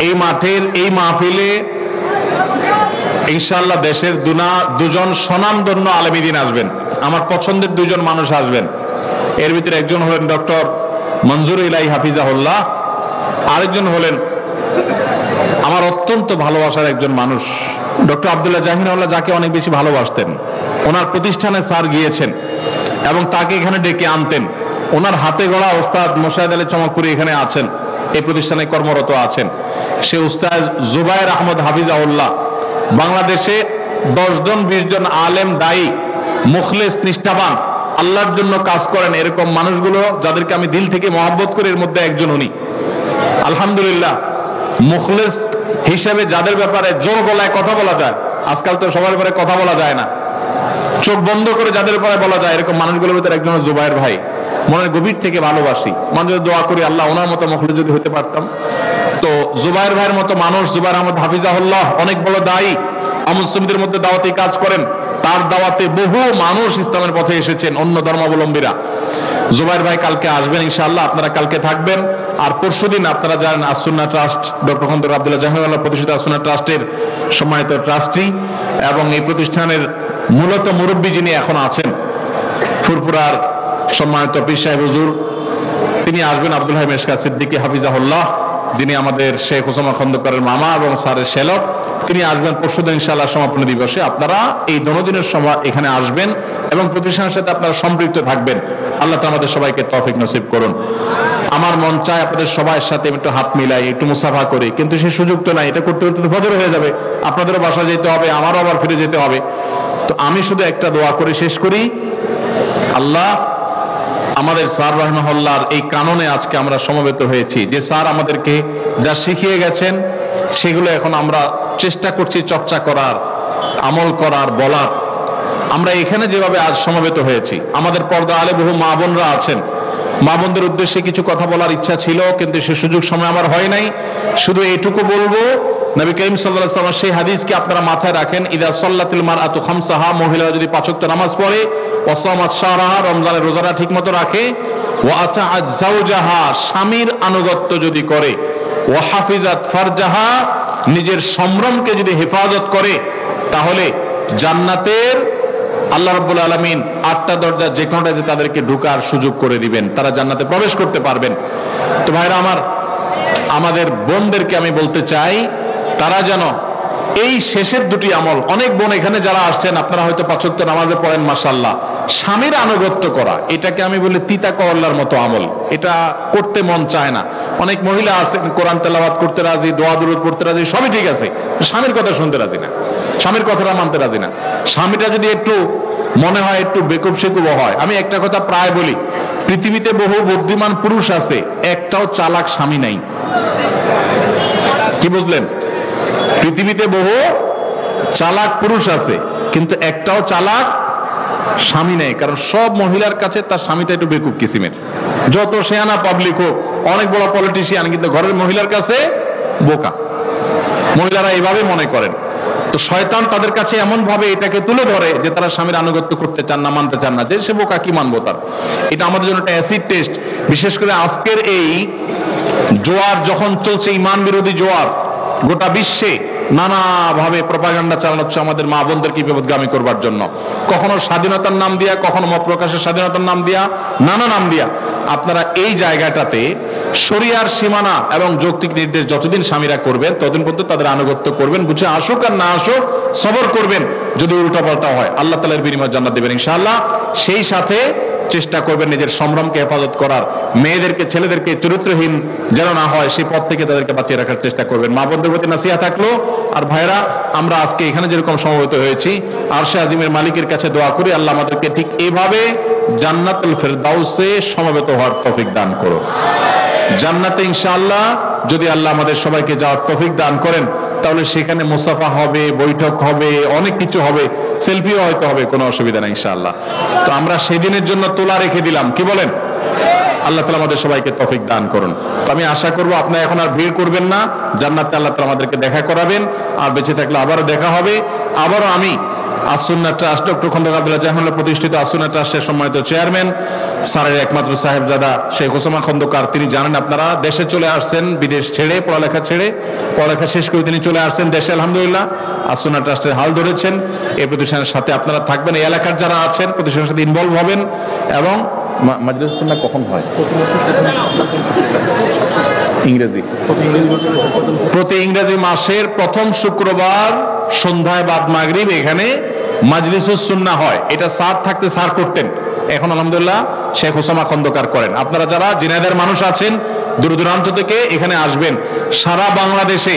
এই মাঠের এই মাহফিলে ইনশাআল্লাহ দেশের দুজন স্বনামধন্য আলেমীদ্বীন আসবেন। আমার পছন্দের 2জন মানুষ আসবেন। এর ভিতরে একজন হলেন ডক্টর মঞ্জুর ইলাহি হাফিজাহুল্লাহ, আরেকজন হলেন আমার অত্যন্ত ভালোবাসার একজন মানুষ ডক্টর আব্দুল্লাহ জাহিনাউল্লাহ, যাকে অনেক বেশি ভালোবাসতেন। ওনার প্রতিষ্ঠানে স্যার গিয়েছেন এবং তাকে এখানে ডেকে আনতেন। ওনার হাতে গড়া উস্তাদ মোশাহিদ আলী চমকপুরি এখানে আছেন, এই প্রতিষ্ঠানে কর্মরত আছেন। সে উস্তাদ জুবায়ের আহমদ হাফিজাহুল্লাহ, বাংলাদেশে 10 জন 20 জন আলেম, দায়ী, মুখলেস, নিষ্ঠাবান, আল্লাহর জন্য কাজ করেন, এরকম মানুষগুলো যাদেরকে আমি দিল থেকে মহব্বত করি, এর মধ্যে একজন উনি। আলহামদুলিল্লাহ, মুখলেস হিসেবে যাদের ব্যাপারে জোর গলায় কথা বলা যায়, আজকাল তো সবার ব্যাপারে কথা বলা যায় না, চোখ বন্ধ করে যাদের ব্যাপারে বলা যায়, এরকম মানুষগুলোর ভিতরে একজন জুবায়ের ভাই। মনের গভীর থেকে ভালোবাসি, মানুষ দোয়া করি আল্লাহ ওনার মতো মুখলেস যদি হতে পারতাম। তো জুবায়ের ভাইয়ের মতো মানুষ, জুবায়ের আহমদ হাফিজাহুল্লাহ, অনেক বড় দায়ী, মুসলিমদের মধ্যে দাওয়াতি কাজ করেন। তার দাওয়াতে বহু মানুষ ইসলামের পথে এসেছেন, অন্য ধর্মাবলম্বীরা। জুবায়ের ভাই কালকে আসবেন ইনশাআল্লাহ, আপনারা কালকে থাকবেন। আর পরশুদিন আপনারা জানেন আস-সুন্নাহ ট্রাস্ট, ডক্টর খন্দকার আব্দুল্লাহ জাহিনাউল্লাহ প্রতিষ্ঠিত আস-সুন্নাহ ট্রাস্টের সম্মানিত ট্রাস্টি এবং এই প্রতিষ্ঠানের মূলত মুরব্বী যিনি এখন আছেন, ফুরপুরার সম্মানিত পীর সাহেব হুজুর, তিনি আসবেন। আব্দুল হাই মেশকাত সিদ্দিকী হাফিজাহুল্লাহ, যিনি আমাদের শেখ ওসামা খন্দকারের মামা এবং স্যারের শেলক, তিনি আসবেন পরশুদিন ইনশাআল্লাহ সমাপনী দিবসে। আপনারা এই দোনোদিনের সময় এখানে আসবেন এবং প্রতিষ্ঠানের সাথে আপনারা সম্পৃক্ত থাকবেন। আল্লাহ তাআলা আমাদের সবাইকে তৌফিক নসিব করুন। আমার মন চায় আপনাদের সবার সাথে একটু হাত মিলাই, একটু মুসাফা করি, কিন্তু সেই সুযোগ তো নাই। এটা করতে করতে ফজর হয়ে যাবে, আপনাদেরও বাসা যেতে হবে, আমারও আবার ফিরে যেতে হবে। তো আমি শুধু একটা দোয়া করে শেষ করি, আল্লাহ আমাদের স্যার রাহিমাহুল্লাহর এই কাননে আজকে আমরা সমবেত হয়েছি। যে স্যার আমাদেরকে যা শিখিয়ে গেছেন সেগুলো এখন আমরা চেষ্টা করছি চর্চা করার, আমল করার, বলার। আমরা এখানে যেভাবে আজ সমবেত হয়েছি, আমাদের পর্দা আলে বহু মা বোনরা আছেন, মা বোনদের উদ্দেশ্যে কিছু কথা বলার ইচ্ছা ছিল, কিন্তু সে সুযোগ সময় আমার হয় নাই। শুধু এইটুকু বলবো, নবী করিম সাল্লাল্লাহু আলাইহি ওয়াসাল্লাম সেই হাদিসকে আপনারা মাথায় রাখেন, ইদা সাল্লাতিল মারআতু খামসাহা, মহিলারা যদি 5 ওয়াক্ত নামাজ পড়ে, ওয়া সামাত শাহরাহা, রমজানের রোজাটা ঠিকমতো রাখে, ওয়া আতাআত যাওজাহা, স্বামীর আনুগত্য যদি করে, ওয়া হাফিজাত ফারজাহা, নিজের সম্ভ্রমকে যদি হেফাজত করে, তাহলে জান্নাতের আল্লাহ রাব্বুল আলামিন 8টা দরজা যে কোনোটাতে তাদেরকে ঢোকার সুযোগ করে দিবেন, তারা জান্নাতে প্রবেশ করতে পারবেন। তো ভাইরা আমার, আমাদের বোনদেরকে আমি বলতে চাই, তারা যেন এই শেষের দুটি আমল, অনেক বোন এখানে যারা আসছেন আপনারা হয়তো 5 ওয়াক্ত নামাজে পড়েন মাশাআল্লাহ, স্বামীর আনুগত্য করা, এটাকে আমি বলি তিতা করল্লার মতো আমল। এটা করতে মন চায় না। অনেক মহিলা আছেন কোরআন তেলাওয়াত করতে রাজি, দোয়া দুরূদ পড়তে রাজি, সবই ঠিক আছে, স্বামীর কথা শুনতে রাজি না, স্বামীর কথাটা মানতে রাজি না। স্বামীটা যদি একটু মনে হয় একটু বেকুব সেকুব হয়, আমি একটা কথা প্রায় বলি, পৃথিবীতে বহু বুদ্ধিমান পুরুষ আছে, একটাও চালাক স্বামী নাই। কি বুঝলেন? পৃথিবীতে বহু চালাক পুরুষ আছে, কিন্তু একটাও চালাক স্বামী নেই। কারণ সব মহিলার কাছে তার স্বামীটা একটু বেকুব কিসিমের। যত শেয়ানা পাবলিক হোক, অনেক বড় পলিটিশিয়ান, কিন্তু ঘরের মহিলার কাছে বোকা। মহিলারা এইভাবে মনে করেন। তো শয়তান তাদের কাছে এমন ভাবে এটাকে তুলে ধরে যে তারা স্বামীর আনুগত্য করতে চান না, মানতে চান না, যে সে বোকা, কি মানবো তার। এটা আমাদের জন্য একটা অ্যাসিড টেস্ট। বিশেষ করে আজকের এই জোয়ার যখন চলছে, ইমান বিরোধী জোয়ার, গোটা বিশ্বে নানাভাবে প্রপাগান্ডা চালানো হচ্ছে আমাদের মা বোনদেরকে বিপদগামী করবার জন্য। কখনো স্বাধীনতার নাম দিয়া, কখনো মত প্রকাশের স্বাধীনতার নাম দিয়া, নানা নাম দিয়া। আপনারা এই জায়গাটাতে শরিয়ার সীমানা এবং যৌক্তিক নির্দেশ যতদিন স্বামীরা করবেন, ততদিন পর্যন্ত তাদের আনুগত্য করবেন। বুঝে আসুক আর না আসুক, সবর করবেন। যদি উল্টা পাল্টা হয়, আল্লাহ তাআলার বিনিময়ে জান্নাত দেবেন ইনশাআল্লাহ। সেই সাথে চেষ্টা করবেন নিজের সম্ভ্রমকে হেফাজত করার, মেয়েদেরকে, ছেলেদেরকে চরিত্রহীন যেন না হয় সেই পথ থেকে তাদেরকে বাঁচিয়ে রাখার চেষ্টা করবেন। মা বোনদের প্রতি নাসিহা থাকলো। আর ভাইরা, আমরা আজকে এখানে যেরকম সমবেত হয়েছি, আরশে আজিমের মালিকের কাছে দোয়া করি, আল্লাহ আমাদেরকে ঠিক এইভাবে জান্নাতুল ফেরদাউসে সমবেত হওয়ার তৌফিক দান করো। জান্নাতে ইনশাআল্লাহ যদি আল্লাহ আমাদের সবাইকে যাওয়ার তৌফিক দান করেন, তাহলে সেখানে মুসাফা হবে, বৈঠক হবে, অনেক কিছু হবে, সেলফিও হয়তো হবে, কোনো অসুবিধা নাই ইনশাআল্লাহ। তো আমরা সেদিনের জন্য তোলা রেখে দিলাম, কি বলেন? আল্লাহ তাআলা আমাদের সবাইকে তৌফিক দান করুন। তো আমি আশা করবো আপনারা এখন আর ভিড় করবেন না, জান্নাতে আল্লাহ তাআলা আমাদেরকে দেখা করাবেন, আর বেঁচে থাকলে আবারও দেখা হবে। আবারও আমি আসুন্নাহ ট্রাস্ট, ডক্টর খন্দকার আব্দুল্লাহ জাহানুল্লাহ প্রতিষ্ঠিত আসুন্নাহ ট্রাস্টের সম্মানিত চেয়ারম্যান, স্যারের একমাত্র সাহেবজাদা শেখ ওসমান খন্দকার, তিনি জানেন আপনারা দেশে চলে আসছেন, বিদেশ ছেড়ে, পড়ালেখা ছেড়ে, পড়ালেখা শেষ করে তিনি চলে আসছেন দেশে। আলহামদুলিল্লাহ আসুন্নাহ ট্রাস্টের হাল ধরেছেন। এই প্রতিষ্ঠানের সাথে আপনারা থাকবেন, এই এলাকার যারা আছেন প্রতিষ্ঠানের সাথে ইনভলভ হবেন। এবং মাজলিস সুন্নাহ কখন হয়? ইংরেজি প্রতি ইংরেজি মাসের প্রথম শুক্রবার সন্ধ্যায় বাদ মাগরিব এখানে মাজলিসুস সুন্নাহ হয়। এটা স্যার থাকতে স্যার করতেন, এখন আলহামদুলিল্লাহ শেখ ওসামা খন্দকার করেন। আপনারা যারা ঝিনাইদহের মানুষ আছেন, দূর দূরান্ত থেকে এখানে আসবেন। সারা বাংলাদেশে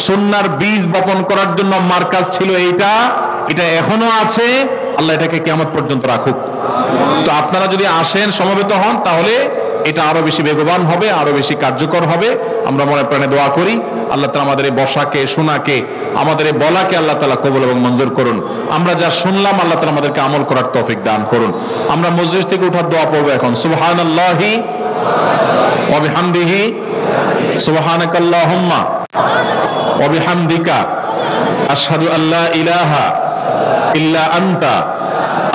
সুন্নাহর বীজ বপন করার জন্য মার্কাজ ছিল এইটা, এটা এখনো আছে। আল্লাহ এটাকে কিয়ামত পর্যন্ত রাখুক। তো আপনারা যদি আসেন, সমবেত হন, তাহলে এটা আরো বেশি বেগবান হবে, আরো বেশি কার্যকর হবে। আমরা মনে প্রাণে দোয়া করি আল্লাহ তাআলা আমাদের এই বসাকে, শোনাকে, আমাদের এই বলাকে আল্লাহ তাআলা কবুল এবং মঞ্জুর করুন। আমরা যা শুনলাম আল্লাহ তাআলা আমাদেরকে আমল করার তৌফিক দান করুন। আমরা মজলিস থেকে উঠার দোয়া পড়বো এখন। সুবহানাল্লাহি ওয়া বিহামদিহি, সুবহানাকাল্লাহুম্মা ওয়া বিহামদিকা, আশহাদু আল্লা ইলাহা ইল্লা আনতা,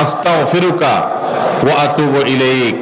আস্তাগফিরুকা ওয়া আতুবু ইলাইক।